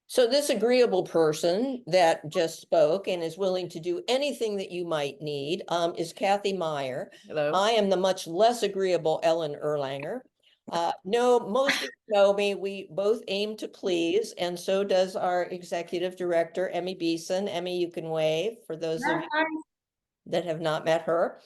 So this agreeable person that just spoke and is willing to do anything that you might need is Kathy Meyer. Hello. I am the much less agreeable Ellen Erlanger. No, most of you know me. We both aim to please, and so does our executive director, Emmy Beeson. Emmy, you can wave for those of you that have not met her.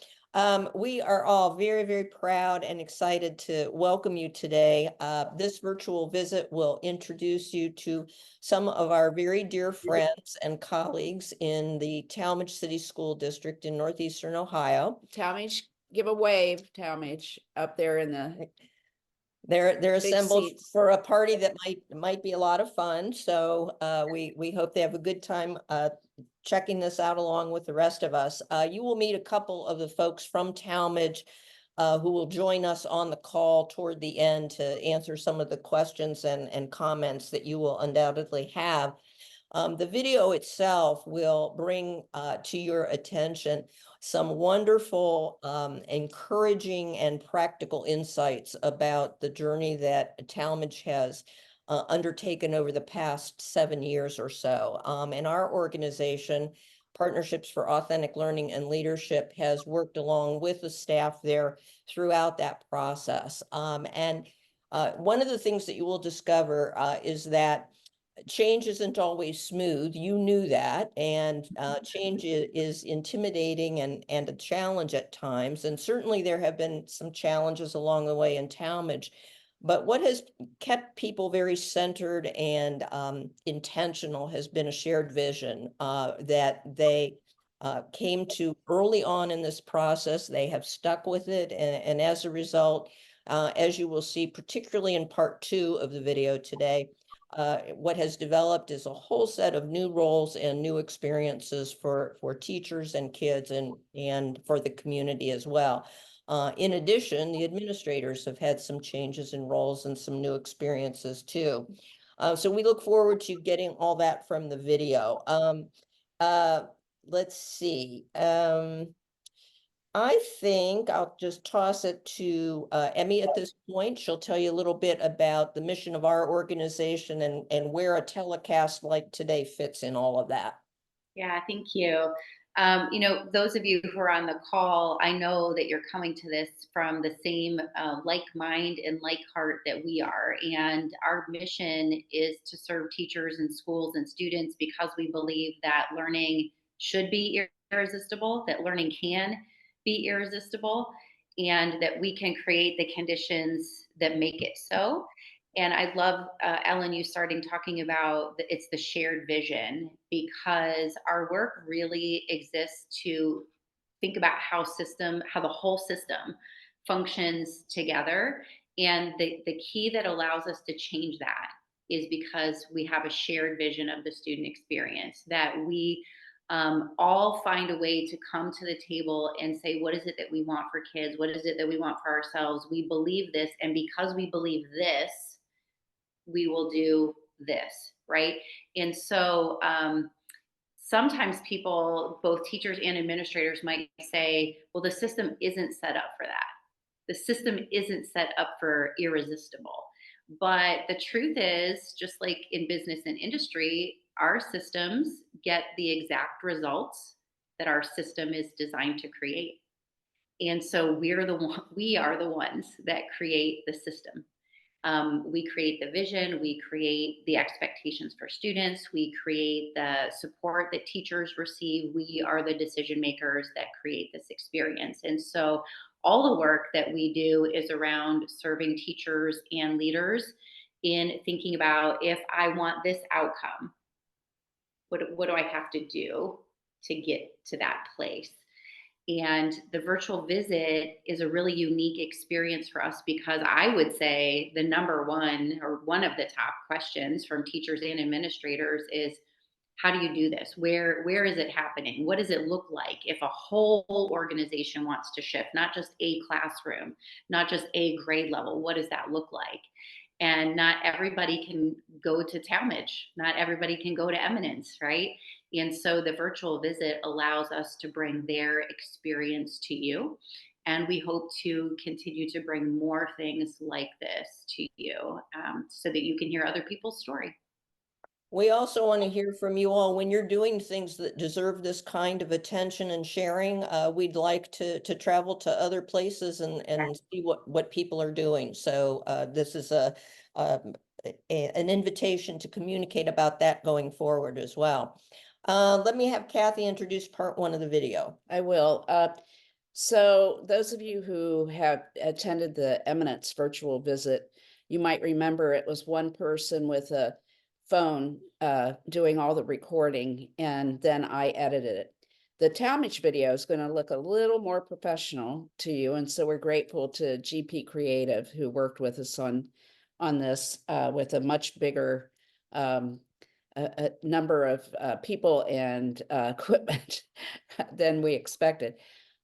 We are all very, very proud and excited to welcome you today. This virtual visit will introduce you to some of our very dear friends and colleagues in the Tallmadge City School District in Northeastern Ohio. Tallmadge, give a wave, Tallmadge, up there in the They're assembled seats. for a party that might be a lot of fun. So we hope they have a good time checking this out along with the rest of us. You will meet a couple of the folks from Tallmadge who will join us on the call toward the end to answer some of the questions and comments that you will undoubtedly have. The video itself will bring to your attention some wonderful, encouraging and practical insights about the journey that Talmadge has undertaken over the past 7 years or so. And our organization, Partnerships for Authentic Learning and Leadership, has worked along with the staff there throughout that process. And one of the things that you will discover is that change isn't always smooth. You knew that, and change is intimidating and a challenge at times. And certainly there have been some challenges along the way in Talmadge. But what has kept people very centered and intentional has been a shared vision that they came to early on in this process. They have stuck with it, and as a result, as you will see, particularly in part 2 of the video today, what has developed is a whole set of new roles and new experiences for teachers and kids and for the community as well. In addition, the administrators have had some changes in roles and some new experiences too. So we look forward to getting all that from the video. Uh, let's see. I think I'll just toss it to Emmy at this point. She'll tell you a little bit about the mission of our organization and where a telecast like today fits in all of that. Yeah, thank you. Those of you who are on the call, I know that you're coming to this from the same like mind and like heart that we are. And our mission is to serve teachers and schools and students because we believe that learning should be irresistible, that learning can be irresistible, and that we can create the conditions that make it so. And I love, Ellen, you starting talking about it's the shared vision because our work really exists to think about how the whole system functions together. And the key that allows us to change that is because we have a shared vision of the student experience, that we all find a way to come to the table and say, what is it that we want for kids? What is it that we want for ourselves? We believe this. And because we believe this, we will do this, right? And so sometimes people, both teachers and administrators, might say, well, the system isn't set up for that. The system isn't set up for irresistible. But the truth is, just like in business and industry, our systems get the exact results that our system is designed to create. And so we are the ones that create the system. We create the vision, we create the expectations for students, we create the support that teachers receive. We are the decision makers that create this experience. And so all the work that we do is around serving teachers and leaders in thinking about, if I want this outcome, what do I have to do to get to that place? And the virtual visit is a really unique experience for us because I would say the number one, or one of the top questions from teachers and administrators, is how do you do this? Where is it happening? What does it look like if a whole organization wants to shift, not just a classroom, not just a grade level? What does that look like? And not everybody can go to Talmadge. Not everybody can go to Eminence, right? And so the virtual visit allows us to bring their experience to you. And we hope to continue to bring more things like this to you so that you can hear other people's story. We also want to hear from you all when you're doing things that deserve this kind of attention and sharing. We'd like to travel to other places and see what people are doing. So this is um, an invitation to communicate about that going forward as well. Let me have Kathy introduce part one of the video. I will. So those of you who have attended the Eminence virtual visit, you might remember it was one person with a phone doing all the recording, and then I edited it. The Tallmadge video is going to look a little more professional to you, and so we're grateful to GP Creative who worked with us on this with a much bigger a number of people and equipment than we expected.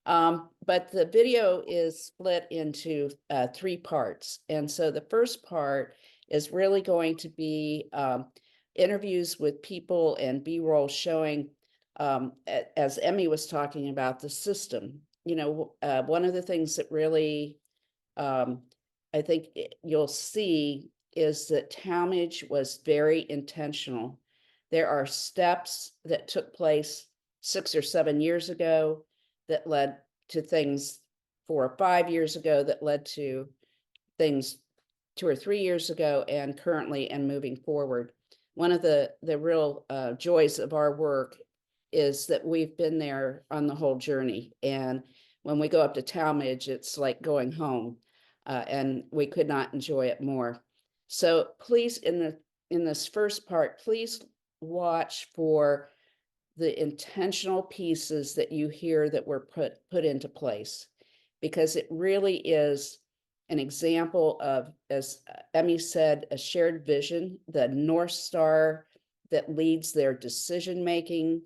But the video is split into 3 parts. And so the first part is really going to be interviews with people and B-roll showing, as Emmy was talking about, the system. You know, one of the things that really I think you'll see is that Tallmadge was very intentional. There are steps that took place 6 or 7 years ago that led to things 4 or 5 years ago that led to things 2 or 3 years ago and currently and moving forward. One of the real joys of our work is that we've been there on the whole journey. And when we go up to Tallmadge, it's like going home, and we could not enjoy it more. So please, in this first part, please watch for the intentional pieces that you hear that were put into place, because it really is an example of, as Emmy said, a shared vision, the North Star that leads their decision making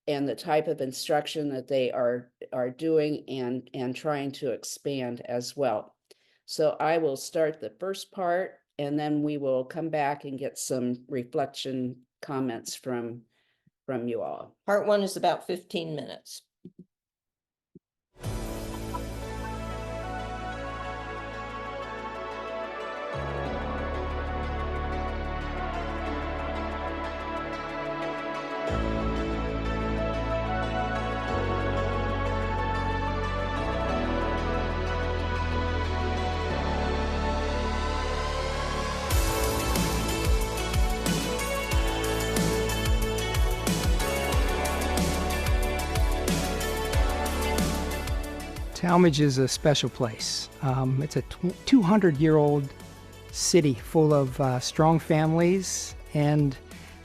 and the type of instruction that they are doing and trying to expand as well. So I will start the first part, and then we will come back and get some reflection comments from you all. Part one is about 15 minutes. Tallmadge is a special place. It's a 200-year-old city full of strong families and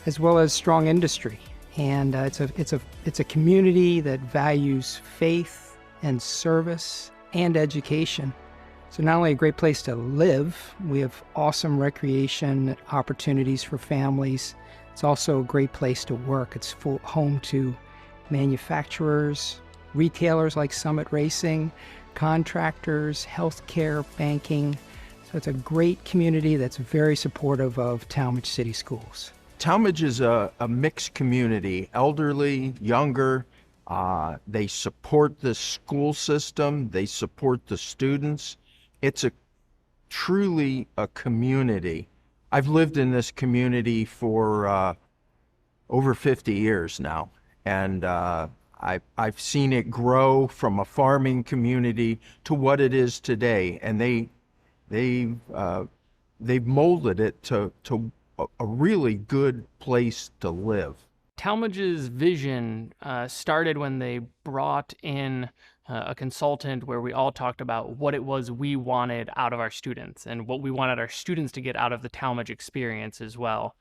as well as strong industry. And it's a community that values faith and service and education. So not only a great place to live, we have awesome recreation opportunities for families. It's also a great place to work. It's home to manufacturers, retailers like Summit Racing, contractors, healthcare, banking. So it's a great community that's very supportive of Tallmadge City Schools. Tallmadge is a mixed community, elderly, younger. They support the school system. They support the students. It's truly a community. I've lived in this community for over 50 years now, and I've seen it grow from a farming community to what it is today, and they've molded it to a really good place to live. Tallmadge's vision started when they brought in a consultant where we all talked about what it was we wanted out of our students and what we wanted our students to get out of the Tallmadge experience as well.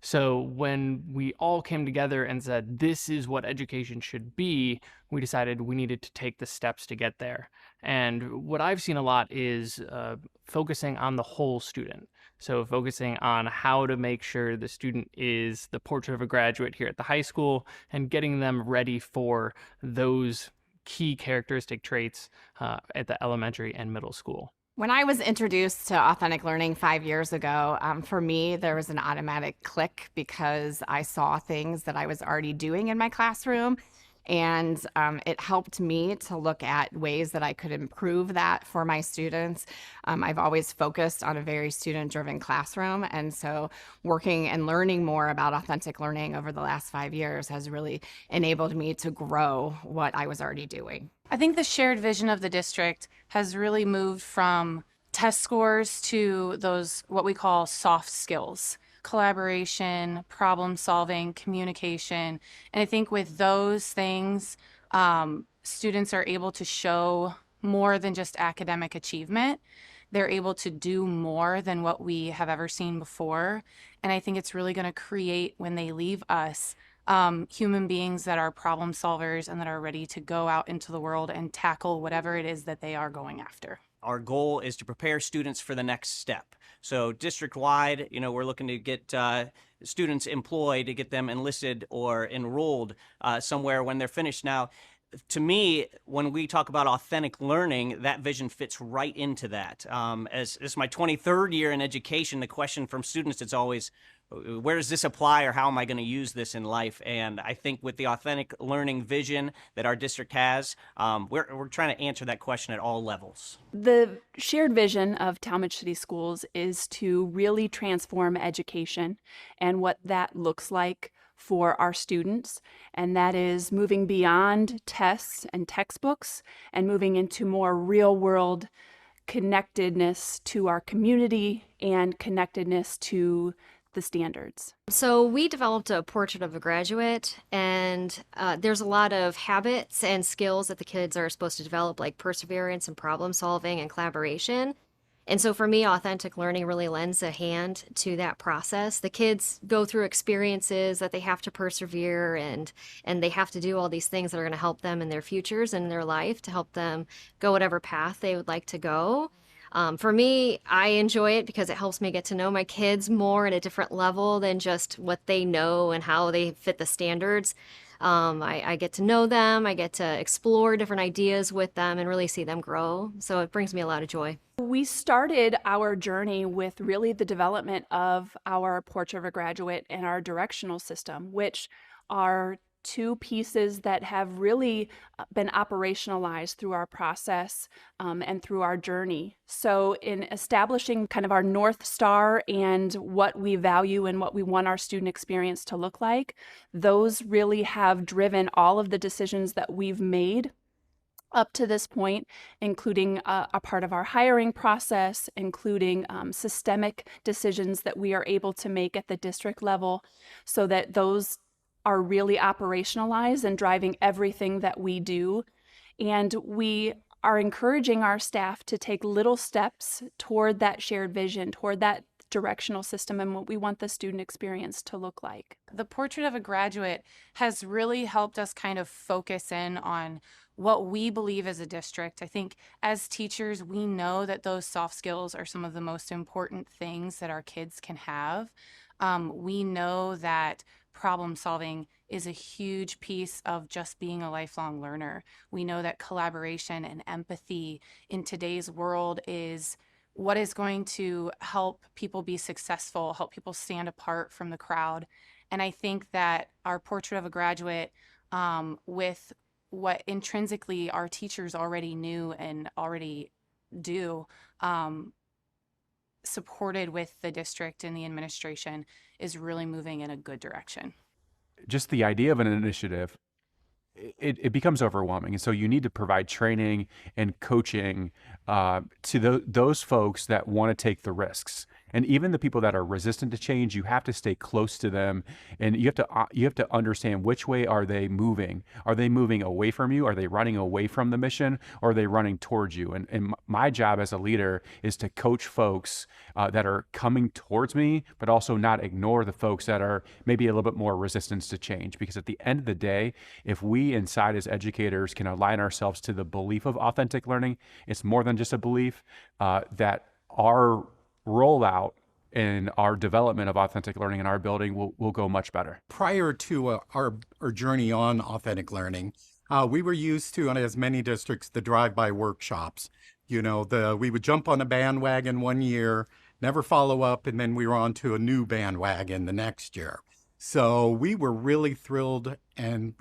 So when we all came together and said, this is what education should be, we decided we needed to take the steps to get there. And what I've seen a lot is focusing on the whole student. So focusing on how to make sure the student is the portrait of a graduate here at the high school and getting them ready for those key characteristic traits at the elementary and middle school. When I was introduced to authentic learning 5 years ago, for me, there was an automatic click because I saw things that I was already doing in my classroom. And it helped me to look at ways that I could improve that for my students. I've always focused on a very student-driven classroom. And so working and learning more about authentic learning over the last 5 years has really enabled me to grow what I was already doing. I think the shared vision of the district has really moved from test scores to those what we call soft skills: collaboration, problem solving, communication. And I think with those things, students are able to show more than just academic achievement. They're able to do more than what we have ever seen before. And I think it's really going to create, when they leave us, human beings that are problem solvers and that are ready to go out into the world and tackle whatever it is that they are going after. Our goal is to prepare students for the next step. So district-wide, we're looking to get students employed, to get them enlisted or enrolled somewhere when they're finished. Now, to me, when we talk about authentic learning, that vision fits right into that. As this is my 23rd year in education, the question from students is always, where does this apply, or how am I going to use this in life? And I think with the authentic learning vision that our district has, we're trying to answer that question at all levels. The shared vision of Tallmadge City Schools is to really transform education and what that looks like for our students, and that is moving beyond tests and textbooks and moving into more real-world connectedness to our community and connectedness to the standards. So we developed a portrait of a graduate, and there's a lot of habits and skills that the kids are supposed to develop, like perseverance and problem solving and collaboration. And so for me, authentic learning really lends a hand to that process. The kids go through experiences that they have to persevere, and they have to do all these things that are going to help them in their futures and in their life, to help them go whatever path they would like to go. For me, I enjoy it because it helps me get to know my kids more at a different level than just what they know and how they fit the standards. I get to know them, I get to explore different ideas with them and really see them grow. So it brings me a lot of joy. We started our journey with really the development of our Portrait of a Graduate and our directional system, which are two pieces that have really been operationalized through our process and through our journey. So in establishing kind of our North Star and what we value and what we want our student experience to look like, those really have driven all of the decisions that we've made up to this point, including a part of our hiring process, including systemic decisions that we are able to make at the district level, so that those are really operationalized and driving everything that we do. And we are encouraging our staff to take little steps toward that shared vision, toward that directional system and what we want the student experience to look like. The Portrait of a Graduate has really helped us kind of focus in on what we believe as a district. I think as teachers, we know that those soft skills are some of the most important things that our kids can have. We know that problem solving is a huge piece of just being a lifelong learner. We know that collaboration and empathy in today's world is what is going to help people be successful, help people stand apart from the crowd. And I think that our Portrait of a Graduate, with what intrinsically our teachers already knew and already do, supported with the district and the administration, is really moving in a good direction. Just the idea of an initiative, it becomes overwhelming. And so you need to provide training and coaching to those folks that want to take the risks. And even the people that are resistant to change, you have to stay close to them, and you have to understand which way are they moving. Are they moving away from you? Are they running away from the mission? Or are they running towards you? And my job as a leader is to coach folks that are coming towards me, but also not ignore the folks that are maybe a little bit more resistance to change. Because at the end of the day, if we inside as educators can align ourselves to the belief of authentic learning, it's more than just a belief, that our rollout and our development of authentic learning in our building will go much better. Prior to our journey on authentic learning, we were used to, and as many districts, the drive-by workshops. We would jump on a bandwagon one year, never follow up, and then we were on to a new bandwagon the next year. So we were really thrilled, and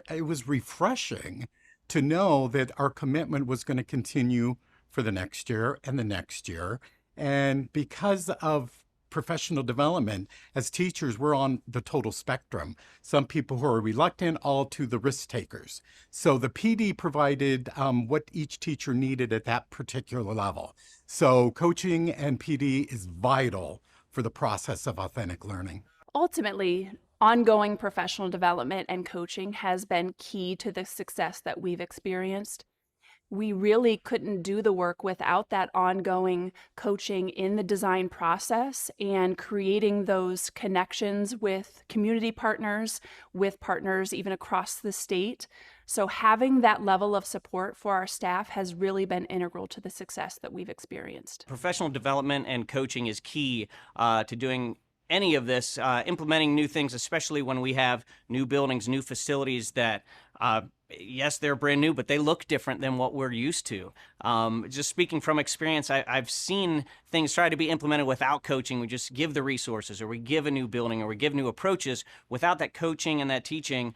it was refreshing to know that our commitment was going to continue for the next year and the next year. And because of professional development, as teachers, we're on the total spectrum. Some people who are reluctant, all to the risk takers. So the PD provided what each teacher needed at that particular level. So coaching and PD is vital for the process of authentic learning. Ultimately, ongoing professional development and coaching has been key to the success that we've experienced. We really couldn't do the work without that ongoing coaching in the design process and creating those connections with community partners, with partners even across the state. So having that level of support for our staff has really been integral to the success that we've experienced. Professional development and coaching is key to doing any of this, implementing new things, especially when we have new buildings, new facilities that, yes, they're brand new, but they look different than what we're used to. Just speaking from experience, I've seen things try to be implemented without coaching. We just give the resources, or we give a new building, or we give new approaches. Without that coaching and that teaching,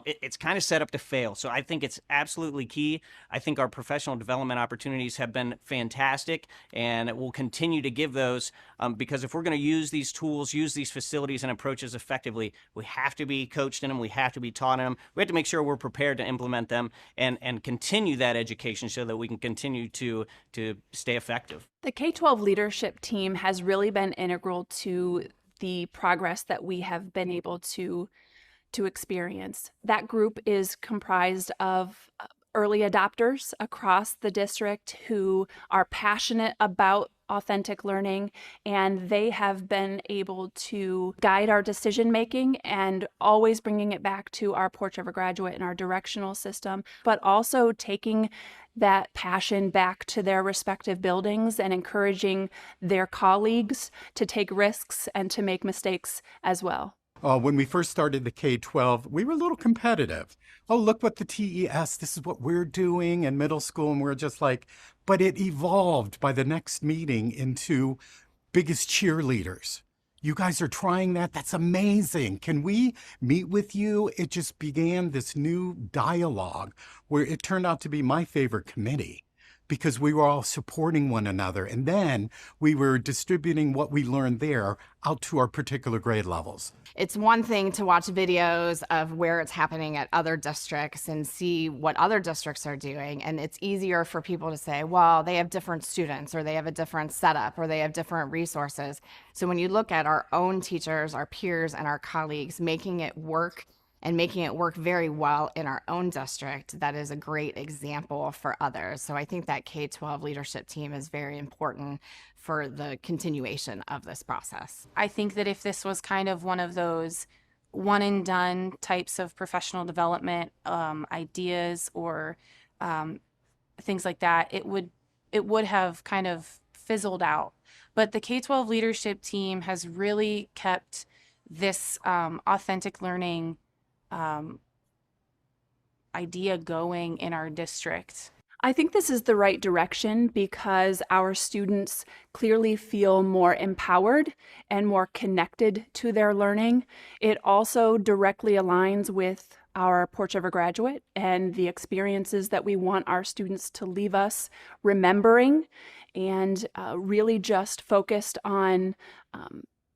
it's kind of set up to fail. So I think it's absolutely key. I think our professional development opportunities have been fantastic, and we'll continue to give those because if we're going to use these tools, use these facilities and approaches effectively, we have to be coached in them. We have to be taught in them. We have to make sure we're prepared to implement them and continue that education so that we can continue to stay effective. The K-12 leadership team has really been integral to the progress that we have been able to experience. That group is comprised of early adopters across the district who are passionate about authentic learning, and they have been able to guide our decision making and always bringing it back to our Porch of a Graduate and our directional system, but also taking that passion back to their respective buildings and encouraging their colleagues to take risks and to make mistakes as well. When we first started the K-12, we were a little competitive. Oh, look what the TES, this is what we're doing in middle school. And we're just like, but it evolved by the next meeting into biggest cheerleaders. You guys are trying that? That's amazing. Can we meet with you? It just began this new dialogue where it turned out to be my favorite committee, because we were all supporting one another. And then we were distributing what we learned there out to our particular grade levels. It's one thing to watch videos of where it's happening at other districts and see what other districts are doing. And it's easier for people to say, well, they have different students, or they have a different setup, or they have different resources. So when you look at our own teachers, our peers, and our colleagues making it work, and making it work very well in our own district, that is a great example for others. So I think that K-12 leadership team is very important for the continuation of this process. I think that if this was kind of one of those one and done types of professional development ideas or things like that, it would have kind of fizzled out. But the K-12 leadership team has really kept this authentic learning idea going in our district. I think this is the right direction because our students clearly feel more empowered and more connected to their learning. It also directly aligns with our Porch of a Graduate and the experiences that we want our students to leave us remembering, and really just focused on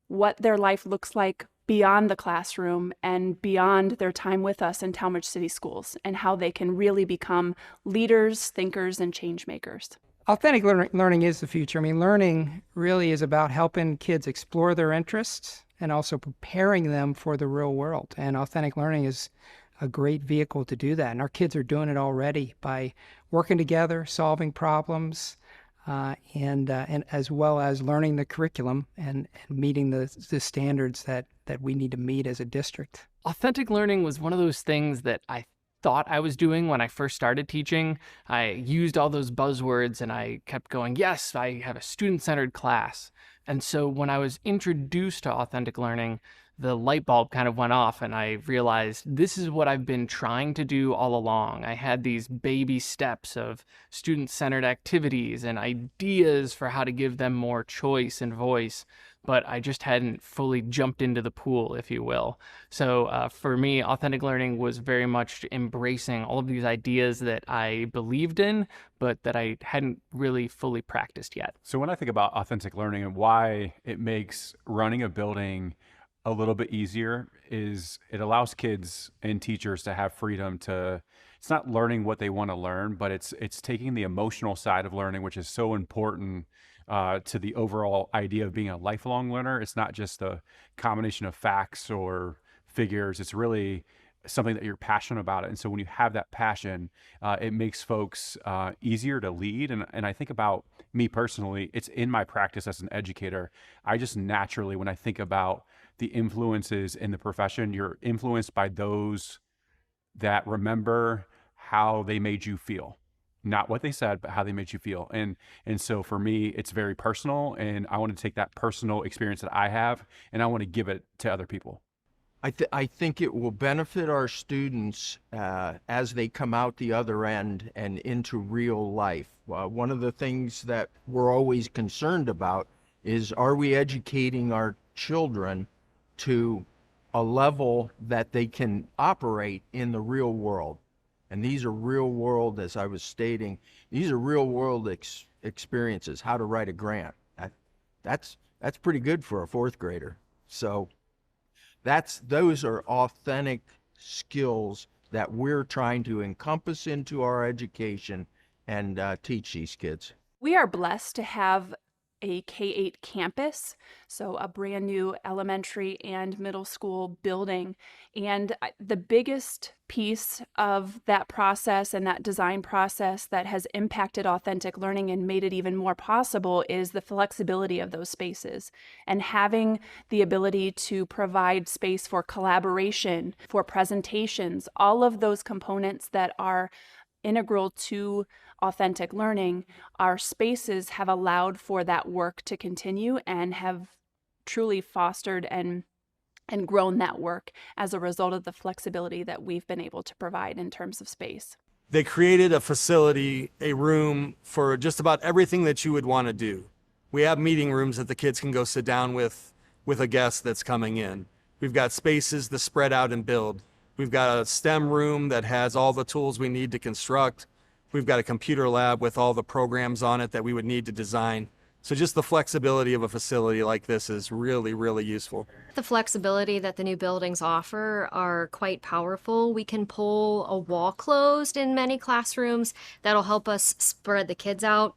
what their life looks like beyond the classroom and beyond their time with us in Tallmadge City Schools, and how they can really become leaders, thinkers, and change makers. Authentic learning is the future. I mean, learning really is about helping kids explore their interests and also preparing them for the real world. And authentic learning is a great vehicle to do that. And our kids are doing it already by working together, solving problems, and as well as learning the curriculum and meeting the standards that we need to meet as a district. Authentic learning was one of those things that I thought I was doing when I first started teaching. I used all those buzzwords and I kept going, yes, I have a student-centered class. And so when I was introduced to authentic learning, the light bulb kind of went off and I realized this is what I've been trying to do all along. I had these baby steps of student-centered activities and ideas for how to give them more choice and voice, but I just hadn't fully jumped into the pool, if you will. So for me, authentic learning was very much embracing all of these ideas that I believed in, but that I hadn't really fully practiced yet. So when I think about authentic learning and why it makes running a building a little bit easier is it allows kids and teachers to have freedom to, it's not learning what they want to learn, but it's taking the emotional side of learning, which is so important to the overall idea of being a lifelong learner. It's not just a combination of facts or figures. It's really something that you're passionate about. And so when you have that passion, it makes folks easier to lead. And I think about me personally, it's in my practice as an educator. I just naturally, when I think about the influences in the profession, you're influenced by those that remember how they made you feel. Not what they said, but how they made you feel. And so for me, it's very personal, and I want to take that personal experience that I have, and I want to give it to other people. I think it will benefit our students as they come out the other end and into real life. One of the things that we're always concerned about is, are we educating our children to a level that they can operate in the real world? And these are real world, as I was stating, these are real world experiences. How to write a grant. That's pretty good for a fourth grader. So those are authentic skills that we're trying to encompass into our education and teach these kids. We are blessed to have a K-8 campus, so a brand new elementary and middle school building. And the biggest piece of that process and that design process that has impacted authentic learning and made it even more possible is the flexibility of those spaces and having the ability to provide space for collaboration, for presentations, all of those components that are integral to authentic learning. Our spaces have allowed for that work to continue and have truly fostered and grown that work as a result of the flexibility that we've been able to provide in terms of space. They created a facility, a room for just about everything that you would want to do. We have meeting rooms that the kids can go sit down with a guest that's coming in. We've got spaces to spread out and build. We've got a STEM room that has all the tools we need to construct. We've got a computer lab with all the programs on it that we would need to design. So just the flexibility of a facility like this is really, really useful. The flexibility that the new buildings offer are quite powerful. We can pull a wall closed in many classrooms. That'll help us spread the kids out.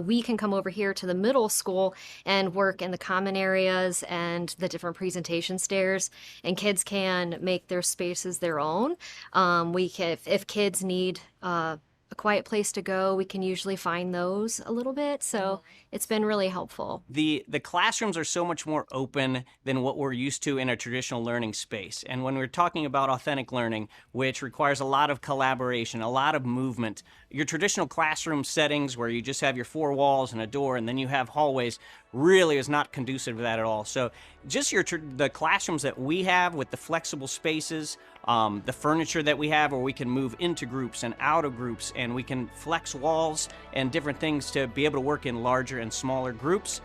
We can come over here to the middle school and work in the common areas and the different presentation stairs, and kids can make their spaces their own. If kids need a quiet place to go, we can usually find those a little bit. So it's been really helpful. The classrooms are so much more open than what we're used to in a traditional learning space. And when we're talking about authentic learning, which requires a lot of collaboration, a lot of movement, your traditional classroom settings where you just have your four walls and a door and then you have hallways really is not conducive to that at all. So just the classrooms that we have with the flexible spaces, the furniture that we have where we can move into groups and out of groups, and we can flex walls and different things to be able to work in larger and smaller groups,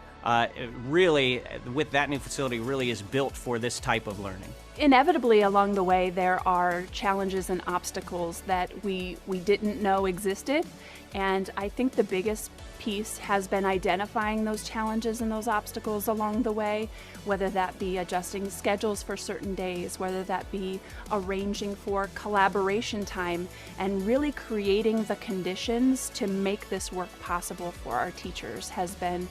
really, with that new facility, really is built for this type of learning. Inevitably along the way, there are challenges and obstacles that we didn't know existed. And I think the biggest piece has been identifying those challenges and those obstacles along the way, whether that be adjusting schedules for certain days, whether that be arranging for collaboration time, and really creating the conditions to make this work possible for our teachers has been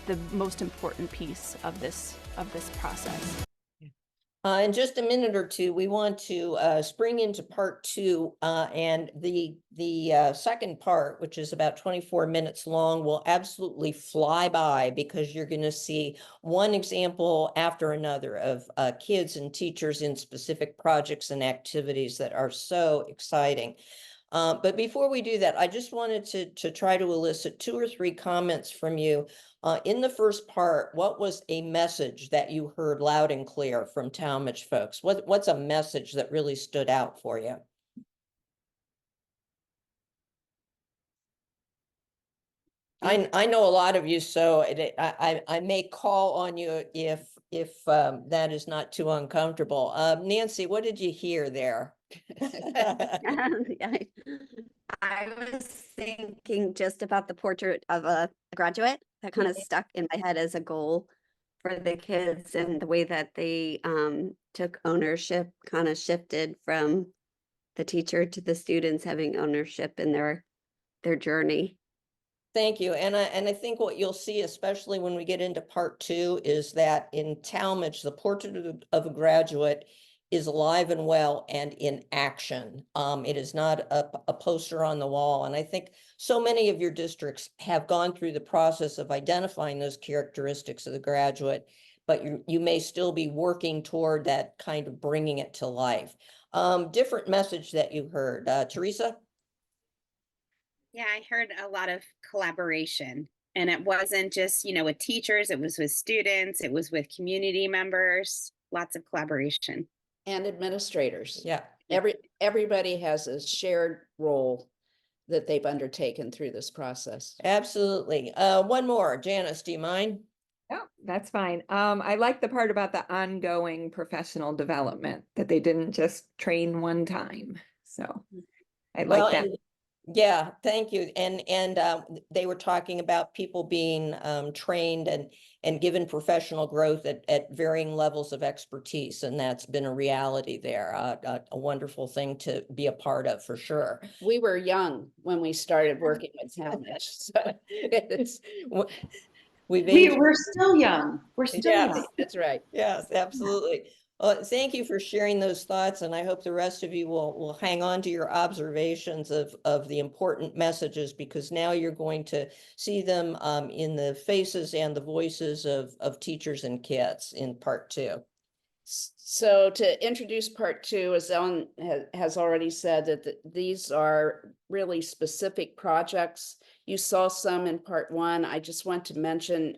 the most important piece of this process. In just a minute or two, we want to spring into part two, and the second part, which is about 24 minutes long, will absolutely fly by because you're going to see one example after another of kids and teachers in specific projects and activities that are so exciting. But before we do that, I just wanted to try to elicit 2 or 3 comments from you In the first part, what was a message that you heard loud and clear from Tallmadge folks? What's a message that really stood out for you? I know a lot of you, so I may call on you if that is not too uncomfortable. Nancy, what did you hear there? I was thinking just about the portrait of a graduate that kind of stuck in my head as a goal for the kids, and the way that they took ownership kind of shifted from the teacher to the students having ownership in their journey. Thank you. And I think what you'll see, especially when we get into part 2, is that in Tallmadge, the portrait of a graduate is alive and well and in action. It is not a poster on the wall. And I think so many of your districts have gone through the process of identifying those characteristics of the graduate, but you may still be working toward that kind of bringing it to life. Different message that you heard. Teresa? Yeah, I heard a lot of collaboration, and it wasn't just, with teachers, it was with students, it was with community members, lots of collaboration. And administrators. Yeah. Everybody has a shared role that they've undertaken through this process. Absolutely. One more. Janice, do you mind? Yeah, that's fine. I like the part about the ongoing professional development, that they didn't just train one time. So I like that. Yeah, thank you. And they were talking about people being trained and given professional growth at varying levels of expertise. And that's been a reality there, a wonderful thing to be a part of, for sure. We were young when we started working with Tallmadge. So we're still young. We're still young. That's right. Yes, absolutely. Thank you for sharing those thoughts, and I hope the rest of you will hang on to your observations of the important messages, because now you're going to see them in the faces and the voices of teachers and kids in part 2. So to introduce part 2, as Ellen has already said, that these are really specific projects. You saw some in part 1. I just want to mention,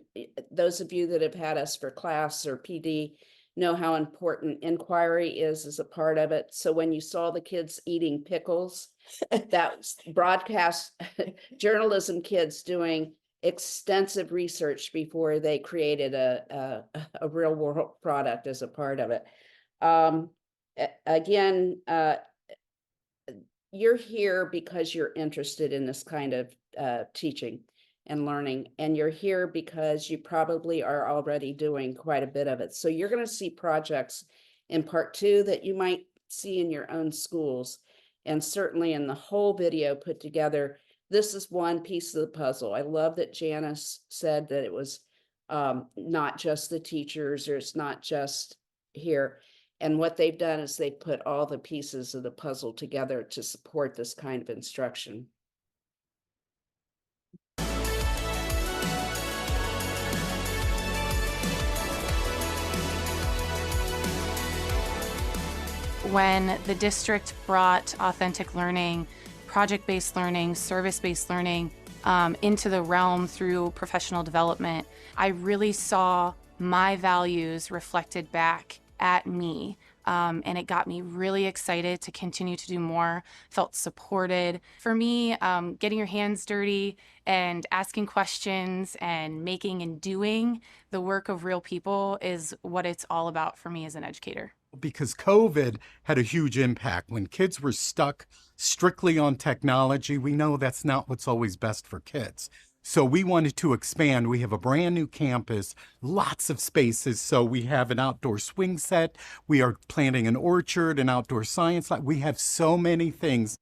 those of you that have had us for class or PD know how important inquiry is as a part of it. So when you saw the kids eating pickles, that was broadcast journalism kids doing extensive research before they created a real world product as a part of it. Again, you're here because you're interested in this kind of teaching and learning, and you're here because you probably are already doing quite a bit of it. So you're going to see projects in part 2 that you might see in your own schools, and certainly in the whole video put together. This is one piece of the puzzle. I love that Janice said that it was not just the teachers, or it's not just here. And what they've done is they put all the pieces of the puzzle together to support this kind of instruction. When the district brought authentic learning, project-based learning, service-based learning into the realm through professional development, I really saw my values reflected back at me. And it got me really excited to continue to do more, felt supported. For me, getting your hands dirty and asking questions and making and doing the work of real people is what it's all about for me as an educator. Because COVID had a huge impact. When kids were stuck strictly on technology, we know that's not what's always best for kids. So we wanted to expand. We have a brand new campus, lots of spaces. So we have an outdoor swing set. We are planting an orchard, an outdoor science lab. We have so many things.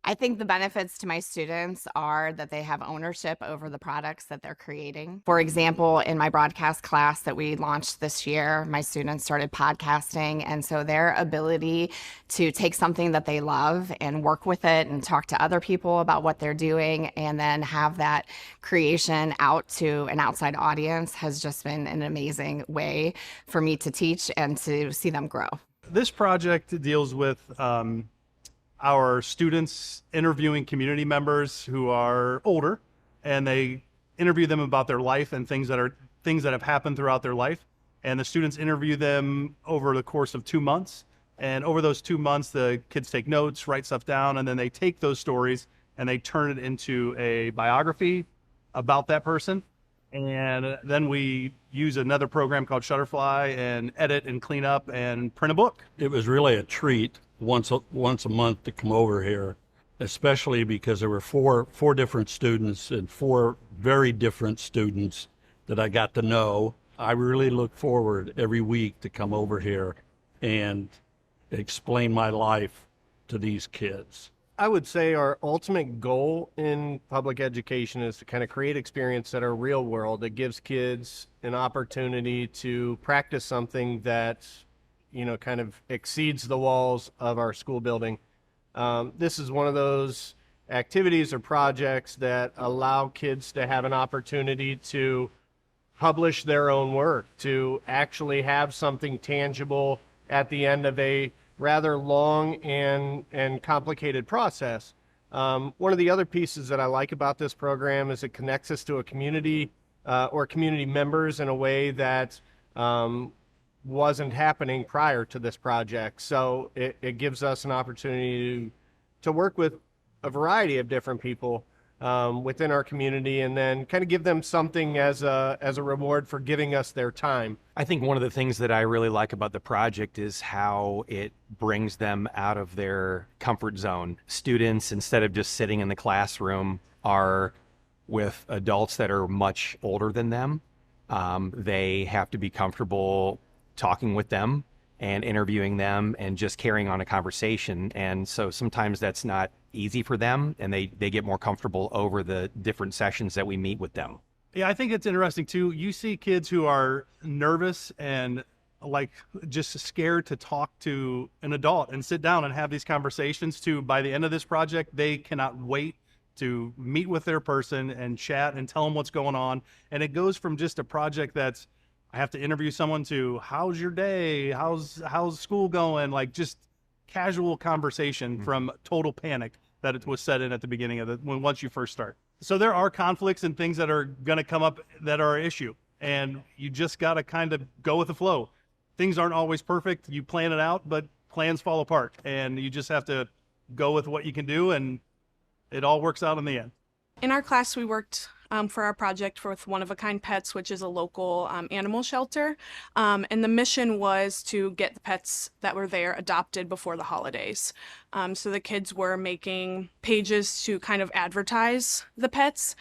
I think the benefits to my students are that they have ownership over the products that they're creating. For example, in my broadcast class that we launched this year, my students started podcasting. And so their ability to take something that they love and work with it and talk to other people about what they're doing, and then have that creation out to an outside audience, has just been an amazing way for me to teach and to see them grow. This project deals with our students interviewing community members who are older, and they interview them about their life and things that have happened throughout their life. And the students interview them over the course of 2 months. And over those 2 months, the kids take notes, write stuff down, and then they take those stories and they turn it into a biography about that person. And then we use another program called Shutterfly and edit and clean up and print a book. It was really a treat once a month to come over here, especially because there were four different students and 4 very different students that I got to know. I really look forward every week to come over here and explain my life to these kids. I would say our ultimate goal in public education is to kind of create experiences that are real world, that gives kids an opportunity to practice something that, you know, kind of exceeds the walls of our school building. This is one of those activities or projects that allow kids to have an opportunity to publish their own work, to actually have something tangible at the end of a rather long and complicated process. One of the other pieces that I like about this program is it connects us to a community or community members in a way that wasn't happening prior to this project. So it gives us an opportunity to work with a variety of different people within our community, and then kind of give them something as a reward for giving us their time. I think one of the things that I really like about the project is how it brings them out of their comfort zone. Students, instead of just sitting in the classroom, are with adults that are much older than them. They have to be comfortable talking with them and interviewing them and just carrying on a conversation. And so sometimes that's not easy for them, and they get more comfortable over the different sessions that we meet with them. Yeah, I think it's interesting too. You see kids who are nervous and like just scared to talk to an adult and sit down and have these conversations to, by the end of this project, they cannot wait to meet with their person and chat and tell them what's going on. And it goes from just a project that's, I have to interview someone, to how's your day? How's school going? Like just casual conversation from total panic that it was set in at the beginning of it once you first start. So there are conflicts and things that are going to come up that are an issue, and you just got to kind of go with the flow. Things aren't always perfect. You plan it out, but plans fall apart, and you just have to go with what you can do, and it all works out in the end. In our class, we worked for our project with One of a Kind Pets, which is a local animal shelter. And the mission was to get the pets that were there adopted before the holidays. So the kids were making pages to kind of advertise the pets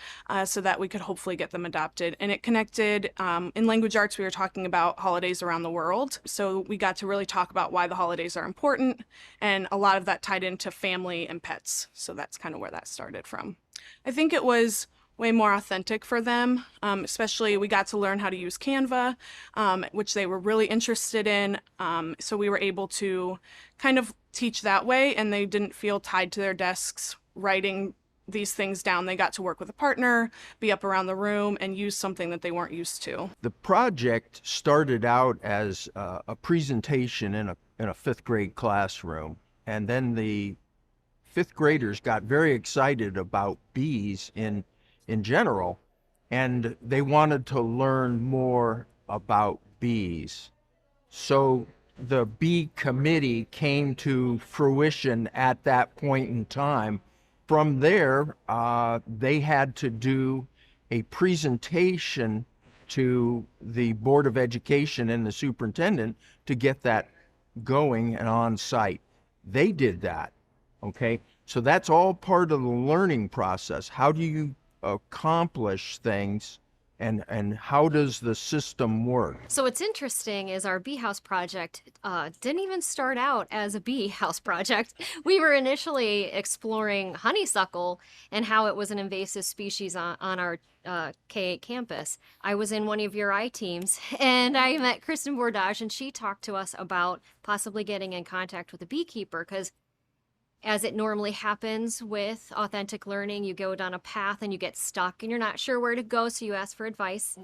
so that we could hopefully get them adopted. And it connected, in language arts, we were talking about holidays around the world. So we got to really talk about why the holidays are important. And a lot of that tied into family and pets. So that's kind of where that started from. I think it was way more authentic for them, especially we got to learn how to use Canva, which they were really interested in. So we were able to kind of teach that way, and they didn't feel tied to their desks writing these things down. They got to work with a partner, be up around the room, and use something that they weren't used to. The project started out as a presentation in a fifth grade classroom, and then the fifth graders got very excited about bees in general, and they wanted to learn more about bees. So the bee committee came to fruition at that point in time. From there, they had to do a presentation to the Board of Education and the superintendent to get that going and on site. They did that, okay? So that's all part of the learning process. How do you accomplish things, and how does the system work? So what's interesting is our bee house project didn't even start out as a bee house project. We were initially exploring honeysuckle and how it was an invasive species on our K-8 campus. I was in one of your I teams, and I met Kristen Bordage, and she talked to us about possibly getting in contact with a beekeeper, because as it normally happens with authentic learning, you go down a path and you get stuck and you're not sure where to go, so you ask for advice.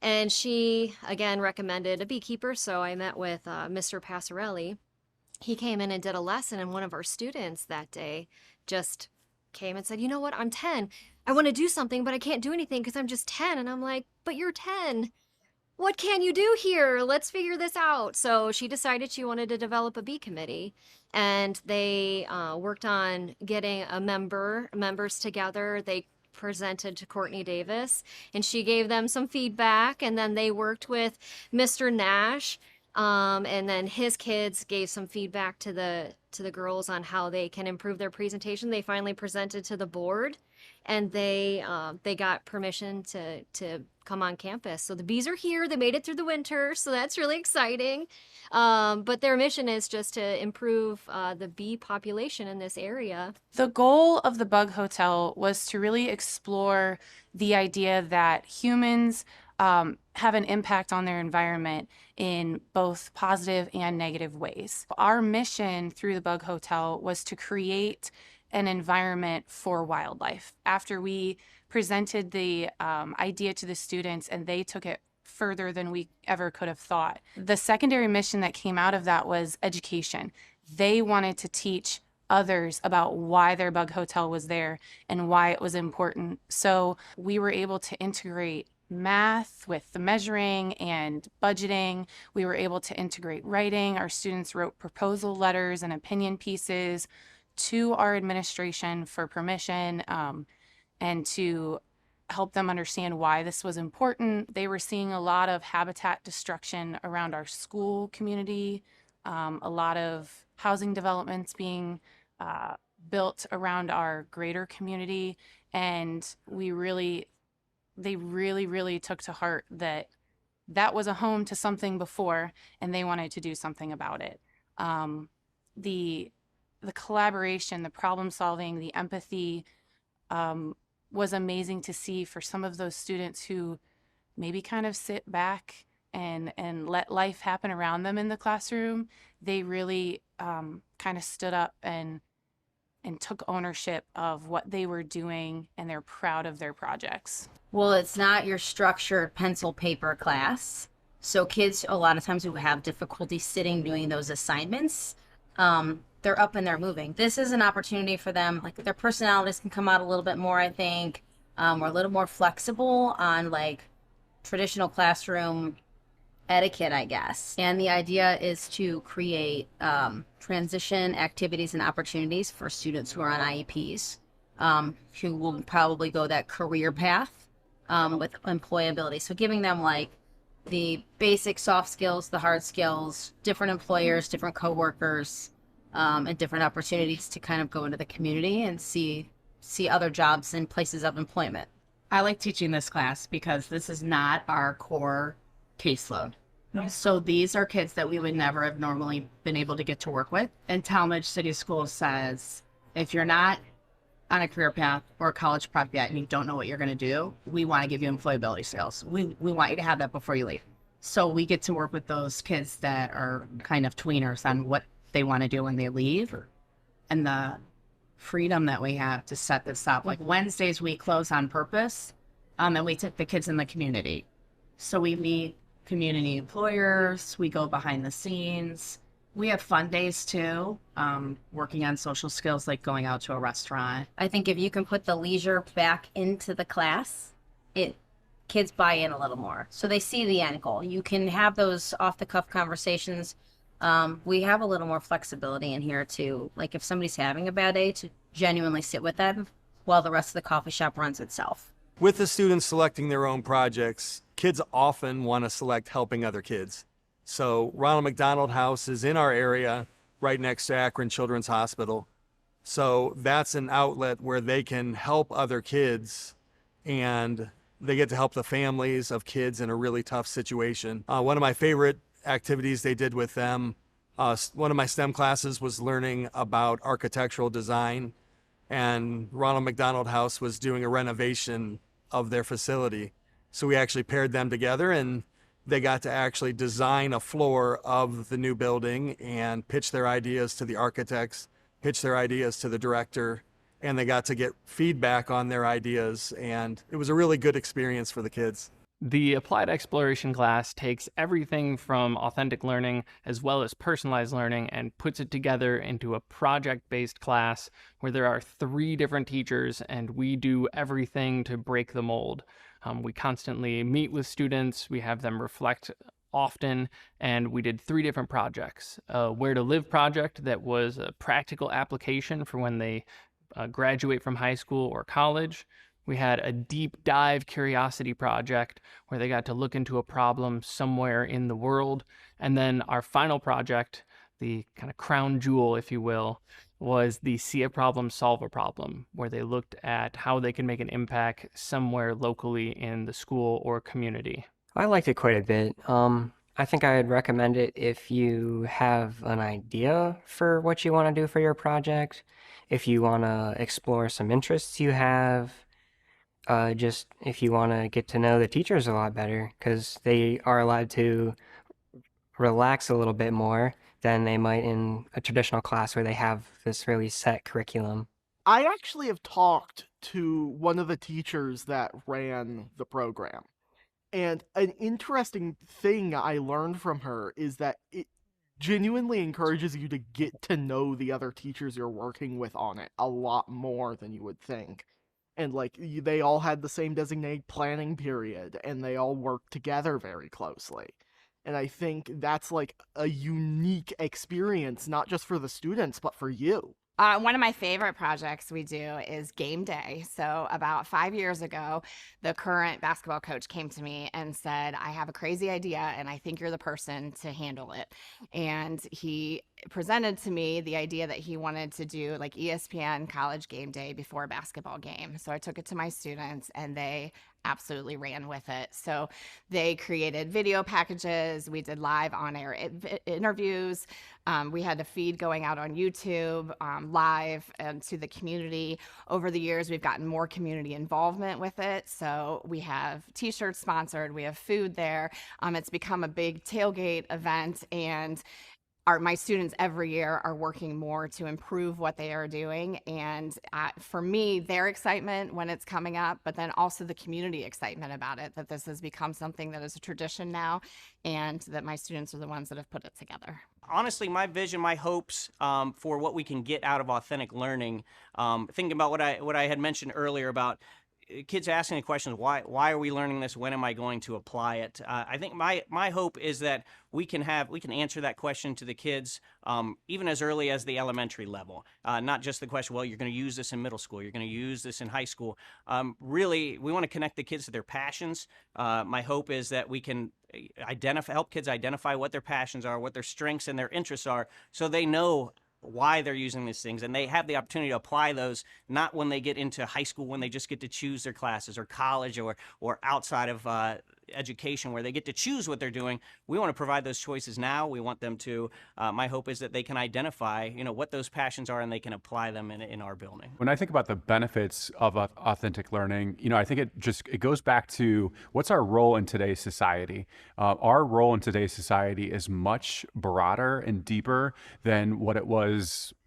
And she, again, recommended a beekeeper, so I met with Mr. Passarelli. He came in and did a lesson, and one of our students that day just came and said, you know what, I'm 10. I want to do something, but I can't do anything because I'm just 10. And I'm like, but you're 10. What can you do here? Let's figure this out. So she decided she wanted to develop a bee committee, and they worked on getting members together. They presented to Courtney Davis, and she gave them some feedback, and then they worked with Mr. Nash, and then his kids gave some feedback to the girls on how they can improve their presentation. They finally presented to the board, and they got permission to come on campus. So the bees are here. They made it through the winter, so that's really exciting. But their mission is just to improve the bee population in this area. The goal of the Bug Hotel was to really explore the idea that humans have an impact on their environment in both positive and negative ways. Our mission through the Bug Hotel was to create an environment for wildlife. After we presented the idea to the students and they took it further than we ever could have thought. The secondary mission that came out of that was education. They wanted to teach others about why their Bug Hotel was there and why it was important. So we were able to integrate math with the measuring and budgeting. We were able to integrate writing. Our students wrote proposal letters and opinion pieces to our administration for permission, and to help them understand why this was important. They were seeing a lot of habitat destruction around our school community, a lot of housing developments being built around our greater community, and they really took to heart that that was a home to something before, and they wanted to do something about it. The collaboration, the problem solving, the empathy was amazing to see for some of those students who maybe kind of sit back and let life happen around them in the classroom. They really kind of stood up and took ownership of what they were doing, and they're proud of their projects. Well, it's not your structured pencil paper class. So kids, a lot of times who have difficulty sitting doing those assignments, they're up and they're moving. This is an opportunity for them, like their personalities can come out a little bit more, I think, or a little more flexible on like traditional classroom etiquette, I guess. And the idea is to create transition activities and opportunities for students who are on IEPs, who will probably go that career path with employability. So giving them like the basic soft skills, the hard skills, different employers, different coworkers, and different opportunities to kind of go into the community and see other jobs and places of employment. I like teaching this class because this is not our core caseload. So these are kids that we would never have normally been able to get to work with. And Tallmadge City Schools says, if you're not on a career path or a college prep yet and you don't know what you're going to do, we want to give you employability skills. We want you to have that before you leave. So we get to work with those kids that are kind of tweeners on what they want to do when they leave, and the freedom that we have to set this up. Like Wednesdays we close on purpose, and we take the kids in the community. So we meet community employers, we go behind the scenes. We have fun days too, working on social skills like going out to a restaurant. I think if you can put the leisure back into the class, kids buy in a little more. So they see the end goal. You can have those off the cuff conversations. We have a little more flexibility in here too. Like if somebody's having a bad day, to genuinely sit with them while the rest of the coffee shop runs itself. With the students selecting their own projects, kids often want to select helping other kids. So Ronald McDonald House is in our area, right next to Akron Children's Hospital. So that's an outlet where they can help other kids, and they get to help the families of kids in a really tough situation. One of my favorite activities they did with them, one of my STEM classes was learning about architectural design, and Ronald McDonald House was doing a renovation of their facility. So we actually paired them together, and they got to actually design a floor of the new building and pitch their ideas to the architects, pitch their ideas to the director, and they got to get feedback on their ideas, and it was a really good experience for the kids. The applied exploration class takes everything from authentic learning as well as personalized learning and puts it together into a project-based class where there are 3 different teachers and we do everything to break the mold. We constantly meet with students, we have them reflect often, and we did 3 different projects. A Where to Live project that was a practical application for when they graduate from high school or college. We had a deep dive curiosity project where they got to look into a problem somewhere in the world. And then our final project, the kind of crown jewel, if you will, was the See a Problem, Solve a Problem, where they looked at how they can make an impact somewhere locally in the school or community. I liked it quite a bit. I think I would recommend it if you have an idea for what you want to do for your project, if you want to explore some interests you have, just if you want to get to know the teachers a lot better, because they are allowed to relax a little bit more than they might in a traditional class where they have this really set curriculum. I actually have talked to one of the teachers that ran the program. And an interesting thing I learned from her is that it genuinely encourages you to get to know the other teachers you're working with on it a lot more than you would think. And they all had the same designated planning period and they all worked together very closely. And I think that's a unique experience, not just for the students, but for you. One of my favorite projects we do is game day. So about 5 years ago, the current basketball coach came to me and said, I have a crazy idea and I think you're the person to handle it. And he presented to me the idea that he wanted to do ESPN college game day before a basketball game. So I took it to my students and they absolutely ran with it. So they created video packages. We did live on-air interviews. We had a feed going out on YouTube live and to the community. Over the years, we've gotten more community involvement with it. So we have t-shirts sponsored. We have food there. It's become a big tailgate event, and my students every year are working more to improve what they are doing. And for me, their excitement when it's coming up, but then also the community excitement about it, that this has become something that is a tradition now, and that my students are the ones that have put it together. Honestly, my vision, my hopes for what we can get out of authentic learning, thinking about what I had mentioned earlier about kids asking the questions, why are we learning this? When am I going to apply it? I think my hope is that we can answer that question to the kids even as early as the elementary level. Not just the question, well, you're going to use this in middle school, you're going to use this in high school. Really, we want to connect the kids to their passions. My hope is that we can help kids identify what their passions are, what their strengths and their interests are, so they know why they're using these things, and they have the opportunity to apply those, not when they get into high school when they just get to choose their classes, or college, or outside of education where they get to choose what they're doing. We want to provide those choices now. We want them to, my hope is that they can identify, what those passions are and they can apply them in our building. When I think about the benefits of authentic learning, I think it goes back to what's our role in today's society. Our role in today's society is much broader and deeper than what it was